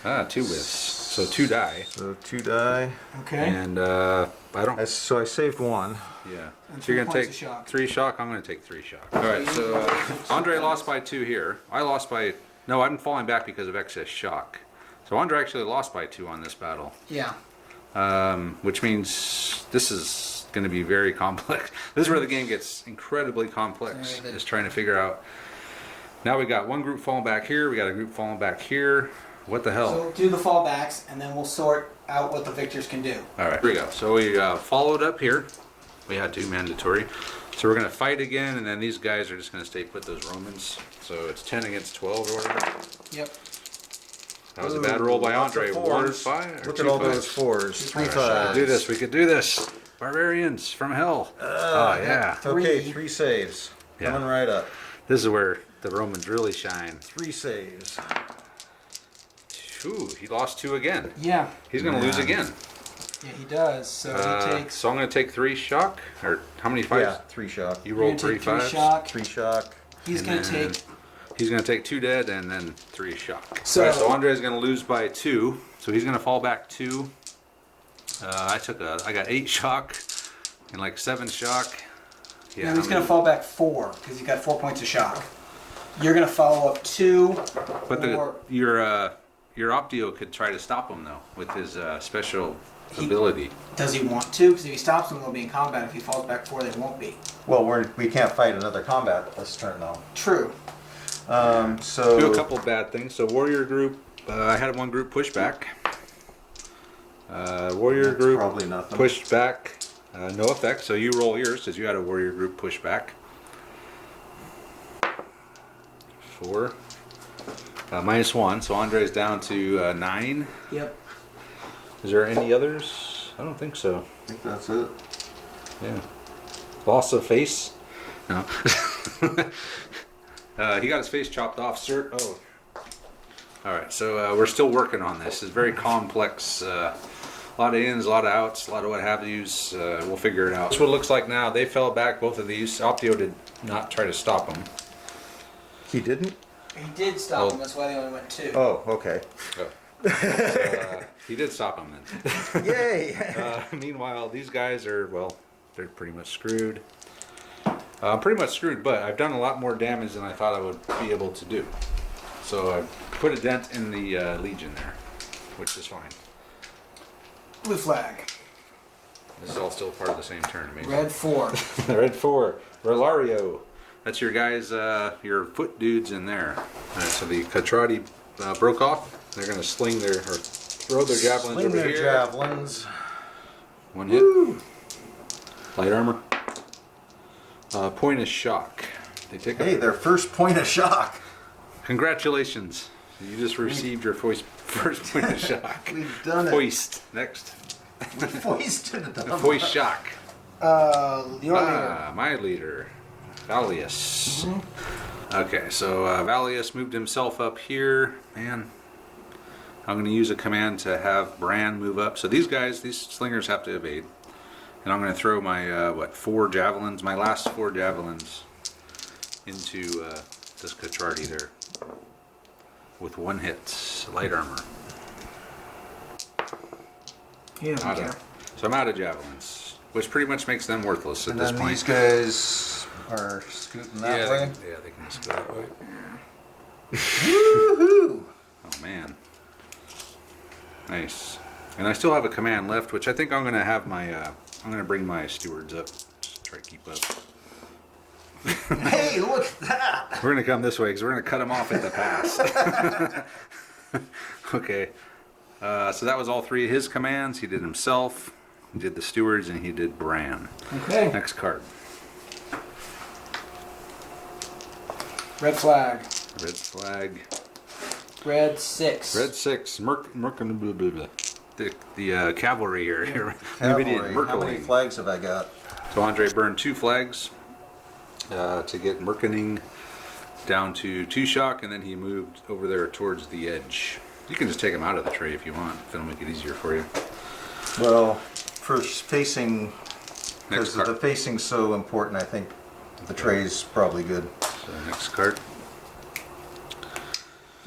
Speaker 1: 2 whiffs. So 2 die.
Speaker 2: So 2 die.
Speaker 3: Okay.
Speaker 1: And I don't.
Speaker 2: So I saved 1.
Speaker 1: Yeah.
Speaker 3: And
Speaker 1: So you're
Speaker 3: 3
Speaker 1: gonna
Speaker 3: points
Speaker 1: take
Speaker 3: of shock.
Speaker 1: 3 shock. I'm gonna take 3 shock. All right. So Andre lost by 2 here. I lost by. No, I'm falling back because of excess shock. So Andre actually lost by 2 on this battle,
Speaker 3: Yeah.
Speaker 1: which means this is going to be very complex. This is where the game gets incredibly complex.
Speaker 3: Sorry,
Speaker 1: Is trying to figure out. Now we got one group falling back here. We got a group falling back here. What the hell?
Speaker 3: So do the fallbacks, and then we'll sort out what the victors can do.
Speaker 1: All right, here we go. So we followed up here. We had 2 mandatory. So we're going to fight again, and then these guys are just going to stay put, those Romans. So it's 10 against 12 or whatever.
Speaker 3: Yep.
Speaker 1: That was a bad roll by
Speaker 2: Lots of
Speaker 1: Andre. 1
Speaker 2: fours.
Speaker 1: 5. or
Speaker 2: Look
Speaker 1: 2
Speaker 2: at all
Speaker 1: 5s?
Speaker 2: those 4s. 3
Speaker 3: All right,
Speaker 1: We could
Speaker 2: 5s.
Speaker 1: do this. We could do this. Barbarians from hell. Oh, yeah.
Speaker 2: Okay,
Speaker 3: 3.
Speaker 2: 3 saves.
Speaker 1: Yeah.
Speaker 2: Coming right up.
Speaker 1: This is where the Romans really shine.
Speaker 2: 3 saves.
Speaker 1: Ooh, he lost 2 again.
Speaker 3: Yeah.
Speaker 1: He's going to lose
Speaker 2: Man.
Speaker 1: again.
Speaker 3: Yeah, he does. So he takes.
Speaker 1: So I'm going to take 3 shock. Or how many 5s?
Speaker 2: Yeah, 3 shock.
Speaker 1: You
Speaker 3: You're
Speaker 1: rolled
Speaker 3: gonna
Speaker 1: 3
Speaker 3: take 3
Speaker 1: 5s.
Speaker 3: shock.
Speaker 2: 3 shock.
Speaker 3: He's
Speaker 1: And
Speaker 3: going to
Speaker 1: then-
Speaker 3: take.
Speaker 1: He's going to take 2 dead and then 3 shock.
Speaker 3: So-
Speaker 1: All right, so Andre's going to lose by 2. So he's going to fall back 2. I got 8 shock and like 7 shock.
Speaker 3: Yeah, he's going to fall back 4 because he's got 4 points of shock. You're going to follow up 2.
Speaker 1: But
Speaker 3: or
Speaker 1: your Optio could try to stop him though with his special ability.
Speaker 3: does he want to? Because if he stops them, they'll be in combat. If he falls back 4, they won't be.
Speaker 2: Well, we can't fight another combat this turn, though.
Speaker 3: True.
Speaker 2: So
Speaker 1: Do a couple bad things. So warrior group, I had one group push back. Warrior
Speaker 2: That's
Speaker 1: group
Speaker 2: probably nothing.
Speaker 1: pushed back. No effect. So you roll yours because you had a warrior group push back. 4. -1. So Andre's down to 9.
Speaker 3: Yep.
Speaker 1: Is there any others? I don't think so.
Speaker 2: I think that's it.
Speaker 1: Yeah. Loss of face? No. He got his face chopped off, sir. Oh. Alright, so we're still working on this. It's very complex. A lot of ins, a lot of outs, a lot of what have yous. We'll figure it out. That's what it looks like now. They fell back, both of these. Optio did not try to stop them.
Speaker 2: He didn't?
Speaker 3: He did stop him. That's why they only went 2.
Speaker 2: Oh, okay.
Speaker 1: Oh. So, he did stop them then.
Speaker 2: Yay!
Speaker 1: Meanwhile, these guys are, well, they're pretty much screwed. I'm pretty much screwed, but I've done a lot more damage than I thought I would be able to do. So I put a dent in the Legion there, which is fine.
Speaker 3: Blue flag.
Speaker 1: This is all still part of the same turn. Amazing.
Speaker 3: Red 4.
Speaker 1: Red 4. Relario. That's your guys, your foot dudes in there. All right, so the Catrati broke off. They're going to sling their, or throw their javelins
Speaker 2: Sling
Speaker 1: over
Speaker 2: their
Speaker 1: here.
Speaker 2: javelins.
Speaker 1: 1 hit. Light armor. Point of shock. They take
Speaker 2: Hey, their first point of shock.
Speaker 1: Congratulations. You just received your first point of shock.
Speaker 2: We've done it.
Speaker 1: Foist. Next.
Speaker 2: We foisted them.
Speaker 1: Foist shock.
Speaker 3: Your leader.
Speaker 1: My leader. Valius. Okay, so Valius moved himself up here. Man. I'm going to use a command to have Bran move up. So these guys, these slingers have to evade. And I'm going to throw my, 4 javelins, my last 4 javelins into this Catrati there. With 1 hit. Light armor.
Speaker 3: Yeah,
Speaker 1: Out of- So I'm out of javelins, which pretty much makes them worthless at
Speaker 2: And
Speaker 1: this
Speaker 2: then
Speaker 1: point.
Speaker 2: these guys are scooting that way.
Speaker 1: They can just go that way.
Speaker 2: Woohoo!
Speaker 1: Oh man, nice. And I still have a command left, which I think I'm gonna have my. I'm gonna bring my stewards up. Just try to keep up.
Speaker 2: Hey, look at that!
Speaker 1: We're gonna come this way because we're gonna cut him off at the pass. Okay. So that was all three of his commands. He did himself, he did the stewards, and he did Bran.
Speaker 3: Okay.
Speaker 1: Next card.
Speaker 3: Red flag.
Speaker 1: Red flag.
Speaker 3: Red 6.
Speaker 1: Red 6. The cavalry here.
Speaker 2: Cavalry.
Speaker 1: Numidian
Speaker 2: How many
Speaker 1: Merkling.
Speaker 2: flags have I got?
Speaker 1: So Andre burned 2 flags to get Merkening down to 2 shock, and then he moved over there towards the edge. You can just take him out of the tray if you want. If it'll make it easier for you.
Speaker 2: Well, for facing,
Speaker 1: Next
Speaker 2: because
Speaker 1: card.
Speaker 2: the facing's so important, I think the tray's probably good.
Speaker 1: So next card.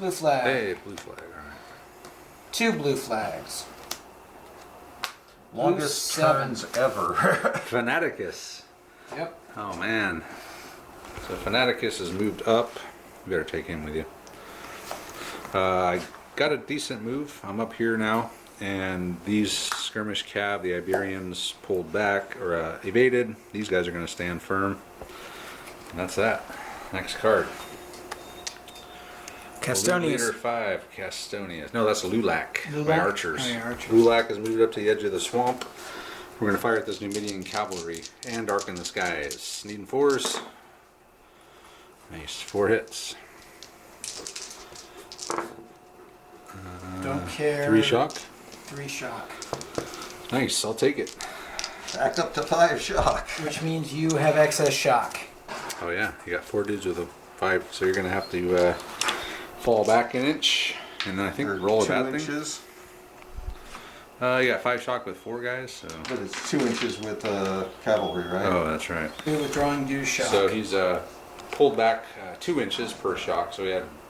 Speaker 3: Blue flag.
Speaker 1: Hey, blue flag. All right.
Speaker 3: 2 blue flags.
Speaker 2: Longest
Speaker 3: 7.
Speaker 2: turns ever.
Speaker 1: Fanaticus.
Speaker 3: Yep.
Speaker 1: Oh man. So Fanaticus has moved up. You better take him with you. I got a decent move. I'm up here now, and these skirmish cav, the Iberians, pulled back or evaded. These guys are going to stand firm. And that's that. Next card.
Speaker 3: Castonius.
Speaker 1: Leader 5, Castonius. No, that's Lulak.
Speaker 3: Lulak?
Speaker 1: My archers.
Speaker 3: Oh, yeah, archers.
Speaker 1: Lulak has moved up to the edge of the swamp. We're going to fire at this Numidian cavalry and darken the skies. Needing 4s. Nice. 4 hits.
Speaker 3: Don't care.
Speaker 1: 3 shock.
Speaker 3: 3 shock.
Speaker 1: Nice. I'll take it.
Speaker 2: Backed up to 5 shock.
Speaker 3: Which means you have excess shock.
Speaker 1: Oh yeah, you got 4 dudes with a 5, so you're going to have to fall back an inch, and then I think
Speaker 2: Or
Speaker 1: roll a
Speaker 2: 2
Speaker 1: bad thing.
Speaker 2: inches.
Speaker 1: You got 5 shock with 4 guys, so.
Speaker 2: But it's 2 inches with cavalry, right?
Speaker 1: Oh, that's right.
Speaker 3: You're withdrawing due shock.
Speaker 1: So he's pulled back 2 inches per shock, so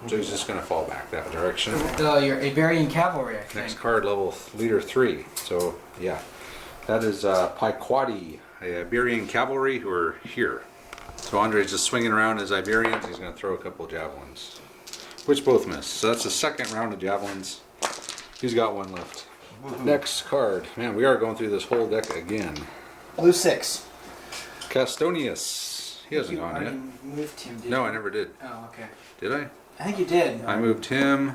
Speaker 1: he's just going to fall back that direction.
Speaker 3: Your Iberian cavalry, I think.
Speaker 1: Next card, level leader 3. So yeah, that is Paiquadi, a Iberian cavalry who are here. So Andre's just swinging around his Iberians. He's going to throw a couple of javelins, which both miss. So that's the second round of javelins. He's got 1 left.
Speaker 2: Woohoo.
Speaker 1: Next card. Man, we are going through this whole deck again.
Speaker 3: Blue 6.
Speaker 1: Castonius. He hasn't
Speaker 3: You
Speaker 1: gone
Speaker 3: already
Speaker 1: yet.
Speaker 3: moved him, did
Speaker 1: No,
Speaker 3: you?
Speaker 1: I never did.
Speaker 3: Oh, okay.
Speaker 1: Did I?
Speaker 3: I think you did.
Speaker 1: I moved him.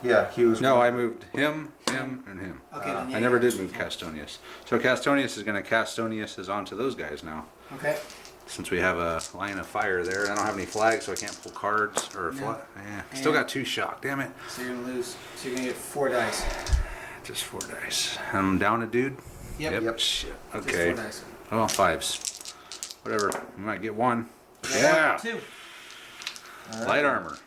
Speaker 2: Yeah, he was.
Speaker 1: No, I moved him, and him.
Speaker 3: Okay, then yeah,
Speaker 1: I never
Speaker 3: yeah.
Speaker 1: did move Castonius. So Castonius is going to Castonius is onto those guys now.
Speaker 3: Okay.
Speaker 1: Since we have a line of fire there, and I don't have any flags, so I can't pull cards or
Speaker 3: No.
Speaker 1: Still got 2 shock. Damn it!
Speaker 3: So you're going to lose. So you're going to get 4 dice.
Speaker 1: Just 4 dice. I'm down a dude.
Speaker 3: Yep.
Speaker 1: Shit.
Speaker 3: Just
Speaker 1: Okay.
Speaker 3: 4 dice.
Speaker 1: Oh, 5s. Whatever. We might get 1.
Speaker 3: Yeah.
Speaker 1: Yeah.
Speaker 3: 2.
Speaker 1: Light armor.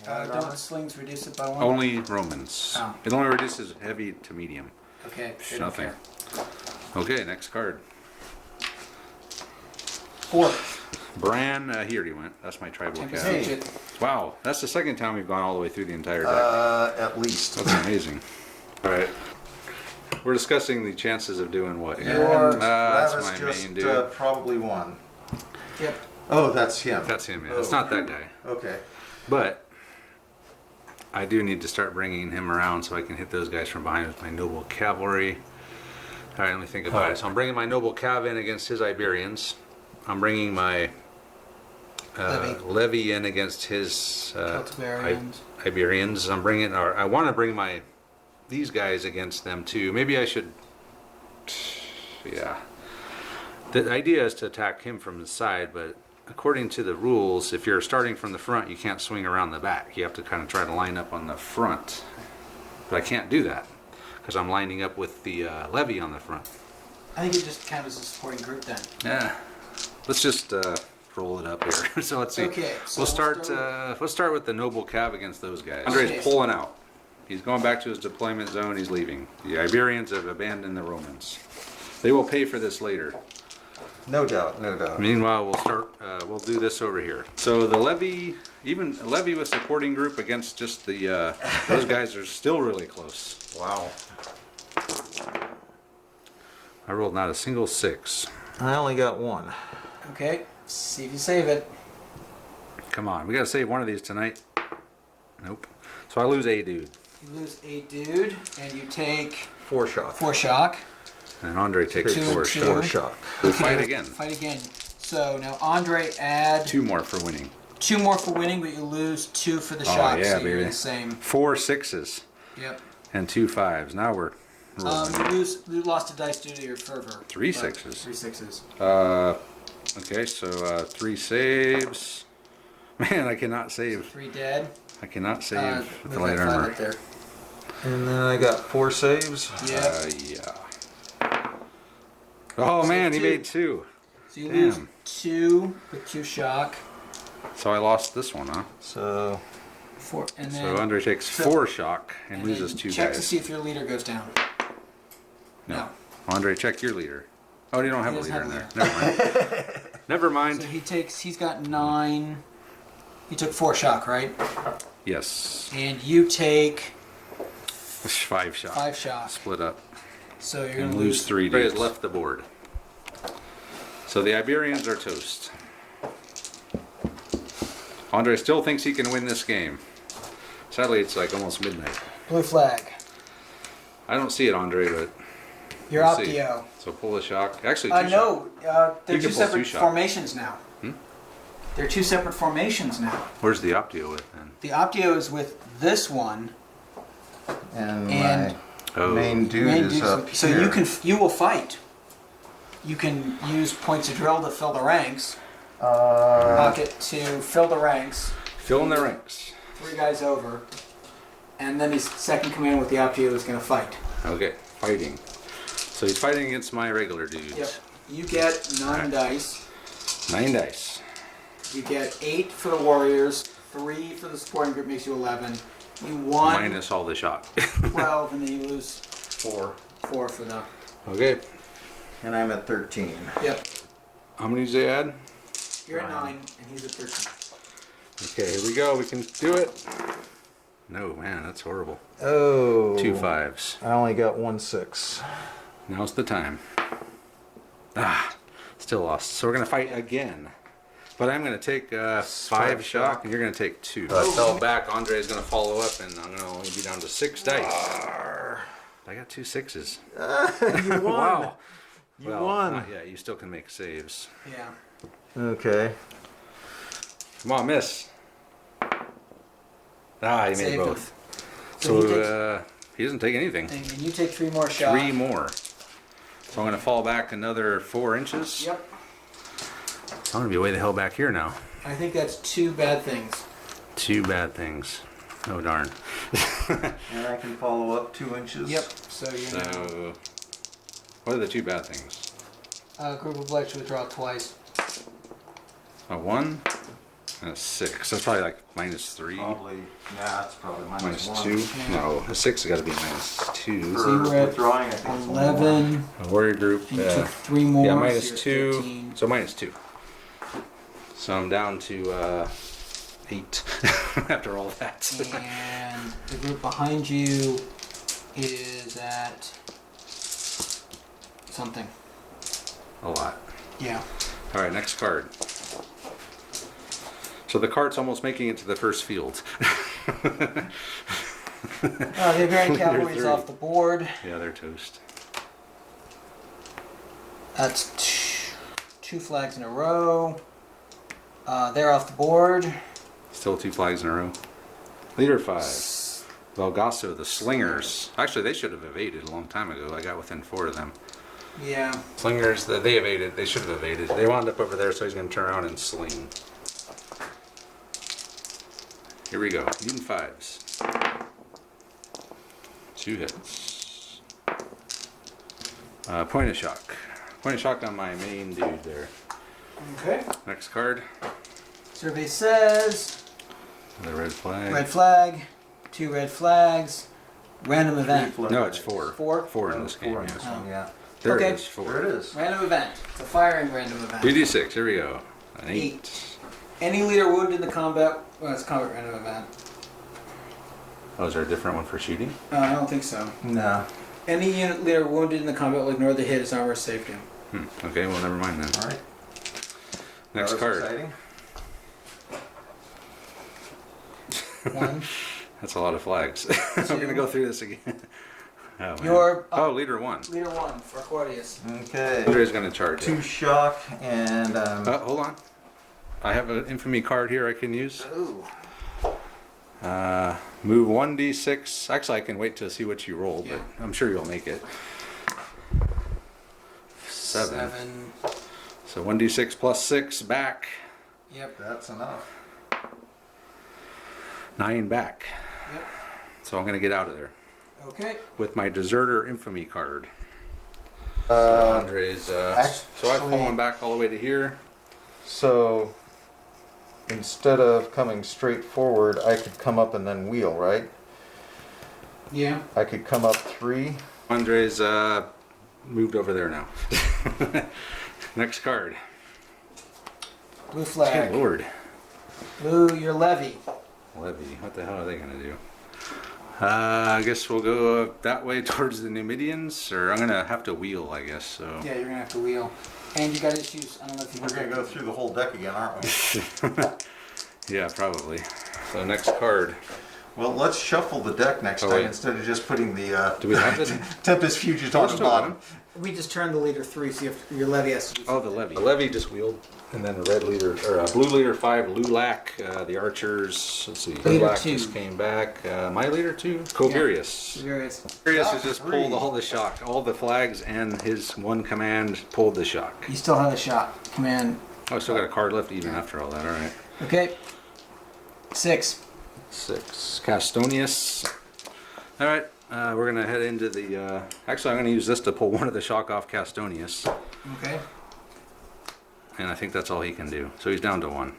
Speaker 3: Don't slings reduce it by 1?
Speaker 1: Only Romans.
Speaker 3: Oh.
Speaker 1: It only reduces heavy to medium.
Speaker 3: Okay. they don't
Speaker 1: Nothing.
Speaker 3: care.
Speaker 1: Okay. Next card.
Speaker 3: 4.
Speaker 1: Bran. He already went. That's my tribal
Speaker 3: 10%
Speaker 1: cat.
Speaker 2: Hey.
Speaker 3: digit.
Speaker 1: Wow. That's the second time we've gone all the way through the entire deck.
Speaker 2: At least.
Speaker 1: That's amazing. All right. We're discussing the chances of doing what?
Speaker 2: Yours,
Speaker 1: That's
Speaker 2: Travis
Speaker 1: my
Speaker 2: just
Speaker 1: main dude.
Speaker 2: probably won.
Speaker 3: Yep.
Speaker 2: Oh, that's him.
Speaker 1: That's him. Yeah. It's
Speaker 2: Oh.
Speaker 1: not that guy.
Speaker 2: Okay.
Speaker 1: But I do need to start bringing him around so I can hit those guys from behind with my noble cavalry. All right, let me think about it. So I'm bringing my noble cav in against his Iberians. I'm bringing my levy in against his
Speaker 3: Celtiberians.
Speaker 1: Iberians. I want to bring these guys against them too. Maybe I should. Yeah. The idea is to attack him from the side, but according to the rules, if you're starting from the front, you can't swing around the back. You have to kind of try to line up on the front. But I can't do that because I'm lining up with the levy on the front.
Speaker 3: I think it just counts as a supporting group then.
Speaker 1: Yeah. Let's just roll it up here. So let's see.
Speaker 3: Okay, so
Speaker 1: Let's start with the noble cav against those guys. Andre's
Speaker 3: Okay.
Speaker 1: pulling out. He's going back to his deployment zone. He's leaving. The Iberians have abandoned the Romans. They will pay for this later.
Speaker 2: No doubt, no doubt.
Speaker 1: Meanwhile, we'll do this over here. So the levy, even a levy with supporting group against just the, those guys are still really close.
Speaker 2: Wow.
Speaker 1: I rolled not a single 6.
Speaker 2: I only got 1.
Speaker 3: Okay, see if you save it.
Speaker 1: Come on, we gotta save one of these tonight. Nope. So I lose a dude.
Speaker 3: You lose a dude, and you take
Speaker 2: 4 shock.
Speaker 3: 4 shock.
Speaker 1: And Andre takes
Speaker 3: Two
Speaker 1: 4
Speaker 3: and two.
Speaker 1: shots.
Speaker 2: 4 shock.
Speaker 1: We'll fight again.
Speaker 3: Fight again. So now Andre add
Speaker 1: 2 more for winning.
Speaker 3: 2 more for winning, but you lose 2 for the shock.
Speaker 1: yeah,
Speaker 3: so you're
Speaker 1: baby.
Speaker 3: the same.
Speaker 1: 4 6s
Speaker 3: Yep.
Speaker 1: and 2 5s. Now we're rolling.
Speaker 3: You lost a dice due to your fervor.
Speaker 1: 3
Speaker 3: but
Speaker 1: 6s.
Speaker 3: 3 6s.
Speaker 1: Okay, so 3 saves. Man, I cannot save.
Speaker 3: 3 dead.
Speaker 1: I cannot save
Speaker 3: Move
Speaker 1: with
Speaker 3: that
Speaker 1: the light
Speaker 3: 5
Speaker 1: armor.
Speaker 3: up there.
Speaker 2: And then I got 4 saves.
Speaker 3: Yep.
Speaker 1: Yeah. Oh man, he
Speaker 3: 2.
Speaker 1: made 2.
Speaker 3: So you
Speaker 1: Damn.
Speaker 3: lose 2 with 2 shock.
Speaker 1: So I lost this one, huh?
Speaker 2: So
Speaker 3: 4, and then
Speaker 1: So Andre takes
Speaker 3: so-
Speaker 1: 4 shock and
Speaker 3: then
Speaker 1: loses 2
Speaker 3: check to
Speaker 1: guys.
Speaker 3: see if your leader goes down. No.
Speaker 1: Andre, check your leader. Oh, you don't have a
Speaker 3: He
Speaker 1: leader in
Speaker 3: doesn't
Speaker 1: there.
Speaker 3: have
Speaker 1: Never mind.
Speaker 3: So he's got 9. He took 4 shock, right?
Speaker 1: Yes.
Speaker 3: And you take
Speaker 1: 5 shock.
Speaker 3: 5 shock.
Speaker 1: Split up.
Speaker 3: So you're
Speaker 1: And
Speaker 3: gonna
Speaker 1: lose 3
Speaker 3: Andre
Speaker 1: dudes. left the board. So the Iberians are toast. Andre still thinks he can win this game. Sadly, it's like almost midnight.
Speaker 3: Blue flag.
Speaker 1: I don't see it, Andre, but
Speaker 3: You're
Speaker 1: we'll
Speaker 3: up,
Speaker 1: see.
Speaker 3: Dio.
Speaker 1: So pull a shock. Actually, 2 shock.
Speaker 3: No, they're
Speaker 1: You can
Speaker 3: two
Speaker 1: pull
Speaker 3: separate
Speaker 1: 2 shock.
Speaker 3: formations now. They're 2 separate formations now.
Speaker 1: Where's the Optio with then?
Speaker 3: The Optio is with this one.
Speaker 2: and
Speaker 3: And-
Speaker 2: my
Speaker 1: Oh.
Speaker 2: main dude
Speaker 3: Main
Speaker 2: is
Speaker 3: dude's
Speaker 2: up
Speaker 3: with- so
Speaker 2: here.
Speaker 3: you will fight. You can use points of drill to fill the ranks. Pocket to fill the ranks.
Speaker 1: Fill in the ranks.
Speaker 3: 3 guys over. And then his second command with the Optio is going to fight.
Speaker 1: Okay, fighting. So he's fighting against my regular dudes.
Speaker 3: Yep. You get 9 dice.
Speaker 1: 9 dice.
Speaker 3: You get 8 for the warriors. 3 for the supporting group makes you 11. You won
Speaker 1: Minus all the shock.
Speaker 3: 12, and then you lose
Speaker 2: 4.
Speaker 3: 4 for the.
Speaker 1: Okay.
Speaker 2: And I'm at 13.
Speaker 3: Yep.
Speaker 1: How many did they add?
Speaker 3: You're at 9, and he's at 13.
Speaker 1: Okay, here we go. We can do it. No, man, that's horrible.
Speaker 2: Oh.
Speaker 1: 2 5s.
Speaker 2: I only got 1 6.
Speaker 1: Now's the time. Ah, still lost. So we're going to fight again. But I'm going to take 5 shock, and you're going to take 2. I fell back. Andre is going to follow up, and I'm going to only be down to 6 dice. I got 2 6s.
Speaker 2: You won.
Speaker 1: Wow.
Speaker 2: You
Speaker 1: Well,
Speaker 2: won.
Speaker 1: not yet. You still can make saves.
Speaker 3: Yeah.
Speaker 2: Okay.
Speaker 1: Come on, miss. Ah, he made
Speaker 3: Saved
Speaker 1: both.
Speaker 3: him.
Speaker 1: So
Speaker 3: he takes,
Speaker 1: he doesn't take anything.
Speaker 3: and you take 3 more shots.
Speaker 1: 3 more. So I'm going to fall back another 4 inches.
Speaker 3: Yep.
Speaker 1: So I'm going to be way the hell back here now.
Speaker 3: I think that's 2 bad things.
Speaker 1: 2 bad things. Oh, darn.
Speaker 2: And I can follow up 2 inches.
Speaker 3: Yep. So you know.
Speaker 1: So, what are the 2 bad things?
Speaker 3: Group obliged to withdraw twice.
Speaker 1: A 1 and a 6. That's probably like -3.
Speaker 2: Probably. Nah, it's probably minus
Speaker 1: -2. No, a 6 has got to be -2.
Speaker 3: So you were at
Speaker 2: withdrawing, I think it's
Speaker 3: 11.
Speaker 1: A warrior group.
Speaker 3: You took 3 more.
Speaker 1: Yeah,
Speaker 3: so you're
Speaker 1: -2.
Speaker 3: 13.
Speaker 1: So -2. So I'm down to 8 after all that.
Speaker 3: And the group behind you is at something.
Speaker 1: A lot.
Speaker 3: Yeah.
Speaker 1: All right, next card. So the cart's almost making it to the first field.
Speaker 3: The Iberian Cavalry is
Speaker 1: 3.
Speaker 3: off the board.
Speaker 1: Yeah, they're toast.
Speaker 3: That's 2 flags in a row. They're off the board.
Speaker 1: Still 2 flags in a row. Leader 5. Valgasso, the Slingers. Actually, they should have evaded a long time ago. I got within 4 of them.
Speaker 3: Yeah.
Speaker 1: Slingers, they evaded. They should have evaded. They wound up over there, so he's going to turn around and sling. Here we go. Mutant 5s. 2 hits. Point of shock. Point of shock on my main dude there.
Speaker 3: Okay.
Speaker 1: Next card.
Speaker 3: Survey says
Speaker 1: The red flag.
Speaker 3: red flag, 2 red flags, random event.
Speaker 1: No, it's 4.
Speaker 3: 4?
Speaker 1: 4 in this game.
Speaker 2: 4 in
Speaker 1: Yeah.
Speaker 2: this one, yeah.
Speaker 1: There
Speaker 3: Okay.
Speaker 1: it is. 4.
Speaker 2: There it is.
Speaker 3: Random event. It's a firing random event.
Speaker 1: 3d6. Here we go. An 8.
Speaker 3: 8. Any leader wounded in the combat. Well, it's a combat random event.
Speaker 1: Oh, is there a different one for shooting?
Speaker 3: I don't think so.
Speaker 2: No.
Speaker 3: Any unit leader wounded in the combat will ignore the hit. His armor is saved him.
Speaker 1: Okay, well, never mind then.
Speaker 2: All right.
Speaker 1: Next
Speaker 2: That was
Speaker 1: card.
Speaker 2: exciting.
Speaker 3: One.
Speaker 1: That's a lot of flags. We're going to go through this again. Oh, man.
Speaker 3: Your
Speaker 1: leader 1.
Speaker 3: leader 1 for Cordius.
Speaker 2: Okay.
Speaker 1: Andre's going to charge.
Speaker 2: 2 shock and
Speaker 1: Hold on. I have an infamy card here I can use.
Speaker 3: Ooh.
Speaker 1: Move 1d6. Actually, I can wait to see what you roll,
Speaker 3: Yeah.
Speaker 1: but I'm sure you'll make it. 7. So 1d6 plus 6 back.
Speaker 3: Yep.
Speaker 2: that's enough.
Speaker 1: 9 back.
Speaker 3: Yep.
Speaker 1: So I'm going to get out of there
Speaker 3: Okay.
Speaker 1: with my deserter infamy card. Andre's. So I've
Speaker 2: actually-
Speaker 1: fallen back all the way to here.
Speaker 2: So instead of coming straight forward, I could come up and then wheel, right?
Speaker 3: Yeah.
Speaker 2: I could come up 3.
Speaker 1: Andre's moved over there now. Next card.
Speaker 3: Blue
Speaker 1: Good
Speaker 3: flag.
Speaker 1: Lord.
Speaker 3: Blue, your levy.
Speaker 1: Levy. What the hell are they going to do? I guess we'll go that way towards the Numidians, or I'm going to have to wheel, I guess. So.
Speaker 3: Yeah, you're gonna have to wheel. And you got issues. I don't know if you
Speaker 2: We're going to go through the whole deck again, aren't we?
Speaker 1: Yeah, probably. So next card.
Speaker 2: Well, let's shuffle the deck next
Speaker 1: Oh,
Speaker 2: time
Speaker 1: wait.
Speaker 2: instead of just putting the
Speaker 1: Do we have the?
Speaker 2: Tempest Fugitive on the
Speaker 1: Still
Speaker 2: bottom.
Speaker 1: one.
Speaker 3: We just turned the leader 3, so your levy has to do
Speaker 1: Oh, the levy. The levy just wheeled, and then a red leader or blue leader 5, Lulac. The archers. Let's see.
Speaker 3: Leader
Speaker 1: Lulac
Speaker 3: 2.
Speaker 1: just came back. My leader 2, Covirius.
Speaker 3: Various.
Speaker 1: Covirius
Speaker 2: Shock
Speaker 1: has just
Speaker 2: 3.
Speaker 1: pulled all the shock, all the flags, and his one command pulled the shock.
Speaker 3: You still have a shot. Command.
Speaker 1: Oh, I still got a card left even after all that. All right.
Speaker 3: Okay. 6.
Speaker 1: 6. Castonius. All right. We're gonna head into the. Actually, I'm gonna use this to pull one of the shock off Castonius,
Speaker 3: Okay.
Speaker 1: and I think that's all he can do. So he's down to 1.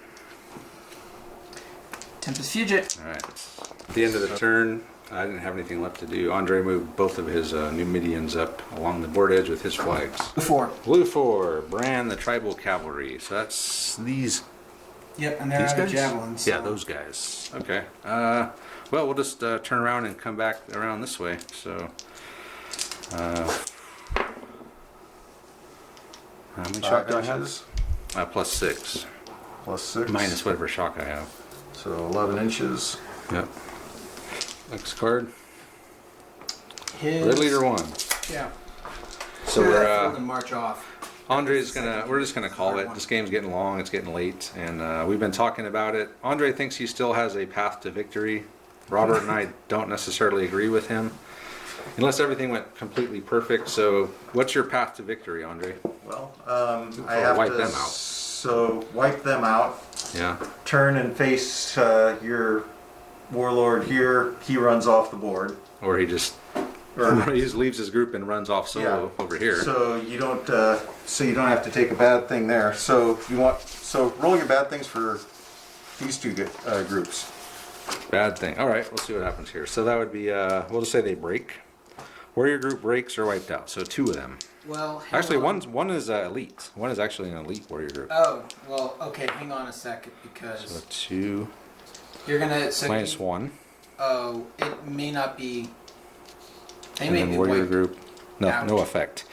Speaker 3: Tempest Fugit.
Speaker 1: All right. At the end of the turn, I didn't have anything left to do. Andre moved both of his Numidians up along the board edge with his flags.
Speaker 3: Blue 4.
Speaker 1: Blue 4, Brand the Tribal Cavalry. So that's these.
Speaker 3: Yep, and they're
Speaker 1: These
Speaker 3: out of
Speaker 1: guys?
Speaker 3: javelins.
Speaker 1: Yeah, those guys. Okay. Well, we'll just turn around and come back around this way. So. How many shock do I have?
Speaker 2: inches
Speaker 1: Plus 6.
Speaker 2: plus 6.
Speaker 1: Minus whatever shock I have.
Speaker 2: So 11 inches.
Speaker 1: Yep. Next card.
Speaker 3: His.
Speaker 1: Red leader 1.
Speaker 3: Yeah.
Speaker 1: So
Speaker 3: We're
Speaker 1: we're
Speaker 3: to march off.
Speaker 1: we're just gonna call it. This game's getting long, it's getting late, and we've been talking about it. Andre thinks he still has a path to victory. Robert and I don't necessarily agree with him, unless everything went completely perfect. So, what's your path to victory, Andre?
Speaker 2: Well, I have
Speaker 1: wipe
Speaker 2: to
Speaker 1: them out.
Speaker 2: So wipe them out.
Speaker 1: Yeah.
Speaker 2: Turn and face your warlord here. He runs off the board.
Speaker 1: Or he just
Speaker 2: Or-
Speaker 1: he just leaves his group and runs off solo over here.
Speaker 2: So you don't have to take a bad thing there. So roll your bad things for these two groups.
Speaker 1: Bad thing. All right, we'll see what happens here. So that would be we'll just say they break. Warrior group breaks or wiped out. So 2 of them.
Speaker 3: Well, hang
Speaker 1: Actually,
Speaker 3: on.
Speaker 1: one is elite. One is actually an elite warrior group.
Speaker 3: Oh, well, okay, hang on a second because
Speaker 1: So 2
Speaker 3: you're gonna. So
Speaker 1: minus 1.
Speaker 3: Oh, it may not be. They
Speaker 1: And
Speaker 3: may
Speaker 1: then
Speaker 3: be
Speaker 1: warrior
Speaker 3: wiped
Speaker 1: group. No,
Speaker 3: out.
Speaker 1: no effect.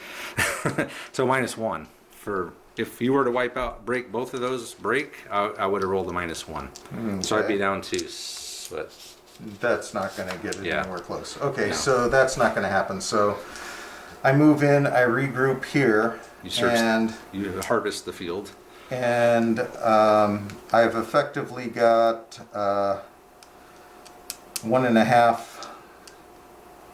Speaker 1: So minus 1 for if you were to wipe out break both of those I would have rolled a minus 1. So I'd be down to what?
Speaker 2: That's not going to get it
Speaker 1: Yeah.
Speaker 2: anywhere close. Okay,
Speaker 1: No.
Speaker 2: so that's not going to happen. So I move in, I regroup here,
Speaker 1: You search.
Speaker 2: and
Speaker 1: You harvest the field.
Speaker 2: I've effectively got 1.5.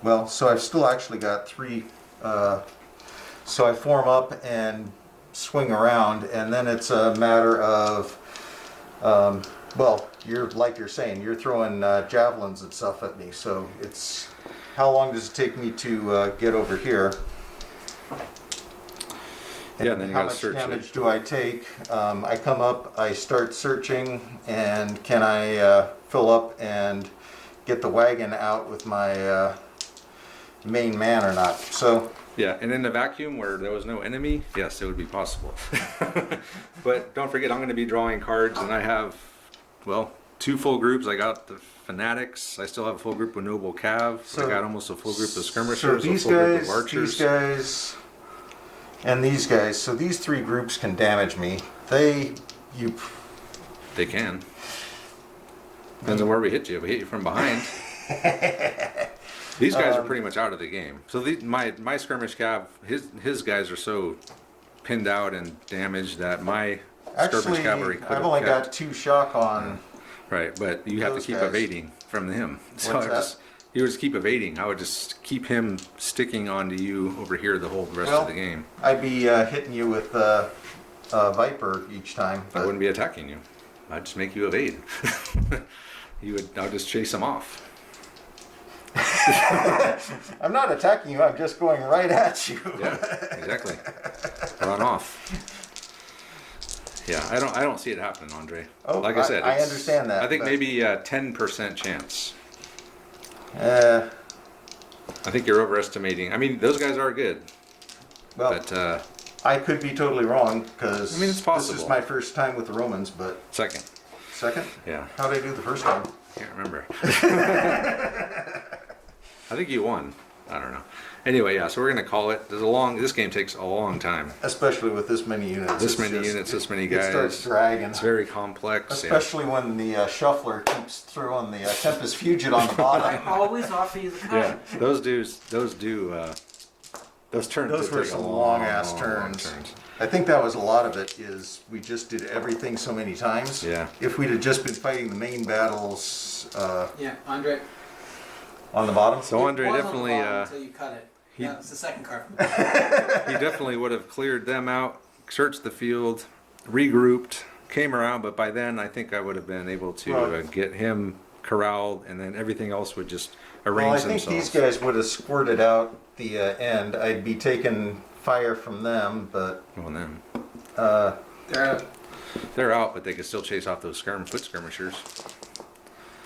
Speaker 2: Well, so I've still actually got 3. So I form up and swing around, and then it's a matter of, well, you're saying, you're throwing javelins and stuff at me. So it's how long does it take me to get over here?
Speaker 1: Yeah, and then you
Speaker 2: how
Speaker 1: gotta
Speaker 2: much
Speaker 1: search
Speaker 2: damage
Speaker 1: it.
Speaker 2: do I take? I come up, I start searching, and can I fill up and get the wagon out with my main man or not? So
Speaker 1: Yeah, and in the vacuum where there was no enemy, yes, it would be possible. But don't forget, I'm going to be drawing cards, and I have, well, 2 full groups. I got the Fanatics. I still have a full group with Noble Cav.
Speaker 2: So-
Speaker 1: I got almost a full group of skirmishers.
Speaker 2: So
Speaker 1: a
Speaker 2: these
Speaker 1: full group of
Speaker 2: guys,
Speaker 1: archers.
Speaker 2: these guys, and these guys. So these 3 groups can damage me. They
Speaker 1: can. Depends on where we hit you. If we hit you from behind. These guys are pretty much out of the game. So my skirmish cav, his guys are so pinned out and damaged that my skirmish
Speaker 2: actually,
Speaker 1: cavalry could
Speaker 2: I've
Speaker 1: have
Speaker 2: only
Speaker 1: kept.
Speaker 2: got 2 shock on.
Speaker 1: Right, but you have to
Speaker 2: those
Speaker 1: keep
Speaker 2: guys.
Speaker 1: evading from him. So
Speaker 2: What's
Speaker 1: I
Speaker 2: that?
Speaker 1: he would just keep evading. I would just keep him sticking onto you over here the whole rest of the game.
Speaker 2: I'd be hitting you with Viper each time.
Speaker 1: I
Speaker 2: but-
Speaker 1: wouldn't be attacking you. I'd just make you evade. I'll just chase him off.
Speaker 2: I'm not attacking you. I'm just going right at you.
Speaker 1: Yeah, exactly. Run off. Yeah, I don't see it happening, Andre.
Speaker 2: Oh,
Speaker 1: like I said,
Speaker 2: I
Speaker 1: it's-
Speaker 2: understand that,
Speaker 1: I think
Speaker 2: but-
Speaker 1: maybe a 10% chance.
Speaker 2: Uh,
Speaker 1: I think you're overestimating. I mean, those guys are good,
Speaker 2: well,
Speaker 1: but
Speaker 2: I could be totally wrong because
Speaker 1: I mean, it's
Speaker 2: this
Speaker 1: possible.
Speaker 2: is my first time with the Romans. But
Speaker 1: second,
Speaker 2: second,
Speaker 1: yeah,
Speaker 2: how did I do the first time?
Speaker 1: can't remember. I think you won. I don't know. Anyway, yeah, so we're gonna call it. This game takes a long time.
Speaker 2: Especially with this many units.
Speaker 1: This
Speaker 2: It's
Speaker 1: many
Speaker 2: just-
Speaker 1: units, this many
Speaker 2: It starts
Speaker 1: guys.
Speaker 2: dragging.
Speaker 1: It's very complex. Yeah.
Speaker 2: Especially when the shuffler keeps throwing the Tempest Fugit on the
Speaker 3: I
Speaker 2: bottom.
Speaker 3: always offer you the cut.
Speaker 1: Yeah, those turns.
Speaker 2: Those
Speaker 1: did
Speaker 2: were
Speaker 1: take a
Speaker 2: some long-ass
Speaker 1: long
Speaker 2: turns. I think that was a lot of it. Is we just did everything so many times.
Speaker 1: Yeah.
Speaker 2: If we'd have just been fighting the main battles
Speaker 3: Yeah, Andre.
Speaker 2: on the bottom.
Speaker 1: So Andre
Speaker 3: It was on the
Speaker 1: definitely,
Speaker 3: bottom until you cut it. Yeah, it's the second card.
Speaker 1: he definitely would have cleared them out, searched the field, regrouped, came around. But by then, I think I would have been able to
Speaker 2: Well-
Speaker 1: get him corralled, and then everything else would just arrange
Speaker 2: Well, I think
Speaker 1: themselves.
Speaker 2: these guys would have squirted out the end. I'd be taking fire from them, but
Speaker 1: Well, then
Speaker 3: They're out.
Speaker 1: they're out, but they could still chase off those foot skirmishers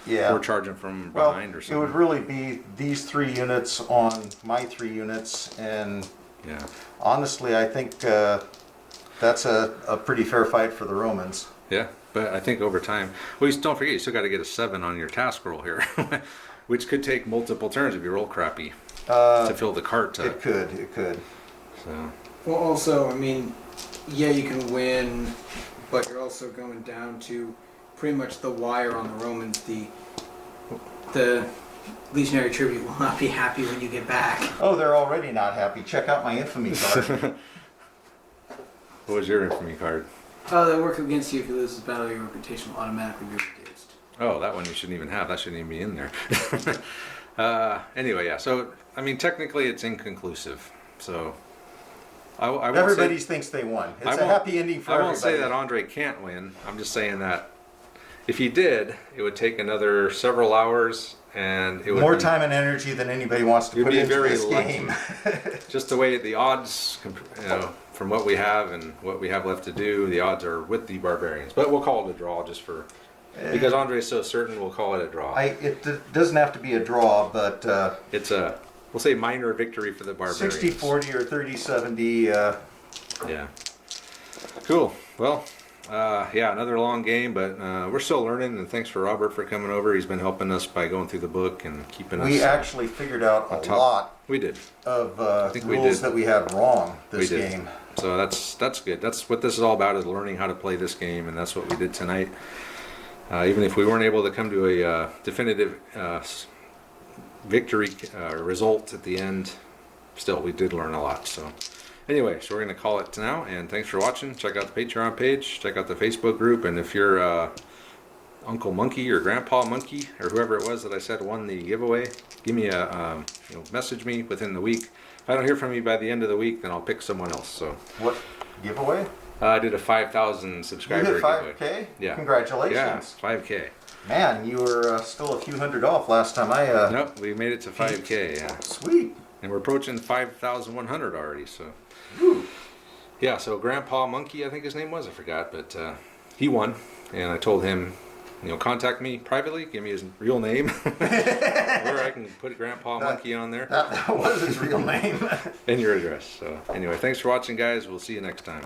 Speaker 2: yeah.
Speaker 1: or charge them from
Speaker 2: Well,
Speaker 1: behind or
Speaker 2: it
Speaker 1: something.
Speaker 2: would really be these 3 units on my 3 units, and
Speaker 1: Yeah.
Speaker 2: honestly, I think that's a pretty fair fight for the Romans.
Speaker 1: Yeah, but I think over time, well, don't forget, you still got to get a 7 on your task roll here, which could take multiple turns if you roll crappy to fill the cart
Speaker 2: It
Speaker 1: up.
Speaker 2: could.
Speaker 1: So,
Speaker 3: Well, also, I mean, yeah, you can win, but you're also going down to pretty much the wire on the Romans. The legionary tribute will not be happy when you get back.
Speaker 2: Oh, they're already not happy. Check out my infamy card.
Speaker 1: what was your infamy card?
Speaker 3: Oh, they work against you if you lose this battle. Your reputation will automatically be reduced.
Speaker 1: Oh, that one you shouldn't even have. That shouldn't even be in there. Anyway, yeah. So, I mean, technically, it's inconclusive. So, I won't say-
Speaker 2: Everybody thinks they won.
Speaker 1: I
Speaker 2: It's a
Speaker 1: won't-
Speaker 2: happy ending for
Speaker 1: I
Speaker 2: everybody.
Speaker 1: won't say that Andre can't win. I'm just saying that if he did, it would take another several hours, and it would
Speaker 2: More
Speaker 1: be,
Speaker 2: time and energy than anybody wants to
Speaker 1: You'd
Speaker 2: put
Speaker 1: be
Speaker 2: into
Speaker 1: very
Speaker 2: this
Speaker 1: lucky.
Speaker 2: game.
Speaker 1: Just the way the odds, from what we have and what we have left to do, the odds are with the barbarians. But we'll call it a draw just for because Andre's so certain. We'll call it a draw.
Speaker 2: It doesn't have to be a draw, but
Speaker 1: It's a we'll say minor victory for the barbarians.
Speaker 2: 60-40 or 30-70.
Speaker 1: Yeah. Cool. Well, yeah, another long game, but we're still learning. And thanks for Robert for coming over. He's been helping us by going through the book and keeping us.
Speaker 2: We actually figured out a
Speaker 1: top.
Speaker 2: lot
Speaker 1: We did.
Speaker 2: of
Speaker 1: think we
Speaker 2: rules
Speaker 1: did.
Speaker 2: that we had wrong this
Speaker 1: We did.
Speaker 2: game.
Speaker 1: So that's good. That's what this is all about, is learning how to play this game, and that's what we did tonight. Even if we weren't able to come to a definitive victory result at the end, still we did learn a lot. So anyway, so we're going to call it now, and thanks for watching. Check out the Patreon page, check out the Facebook group, and if you're Uncle Monkey or Grandpa Monkey or whoever it was that I said won the giveaway, give me a message me within the week. If I don't hear from you by the end of the week, then I'll pick someone else. So
Speaker 2: What giveaway?
Speaker 1: I did a 5,000
Speaker 2: You
Speaker 1: subscriber
Speaker 2: hit
Speaker 1: giveaway.
Speaker 2: 5K?
Speaker 1: Yeah.
Speaker 2: Congratulations.
Speaker 1: Yeah, 5K.
Speaker 2: Man, you were still a few hundred off last time I...
Speaker 1: Nope, we made it to 5K, yeah.
Speaker 2: Sweet.
Speaker 1: And we're approaching 5,100 already, so.
Speaker 2: Whew.
Speaker 1: Yeah, so Grandpa Monkey, I think his name was, I forgot, but he won. And I told him, contact me privately, give me his real name, or I can put Grandpa Monkey on there,
Speaker 2: That was his real name.
Speaker 1: and your address. So anyway, thanks for watching, guys. We'll see you next time.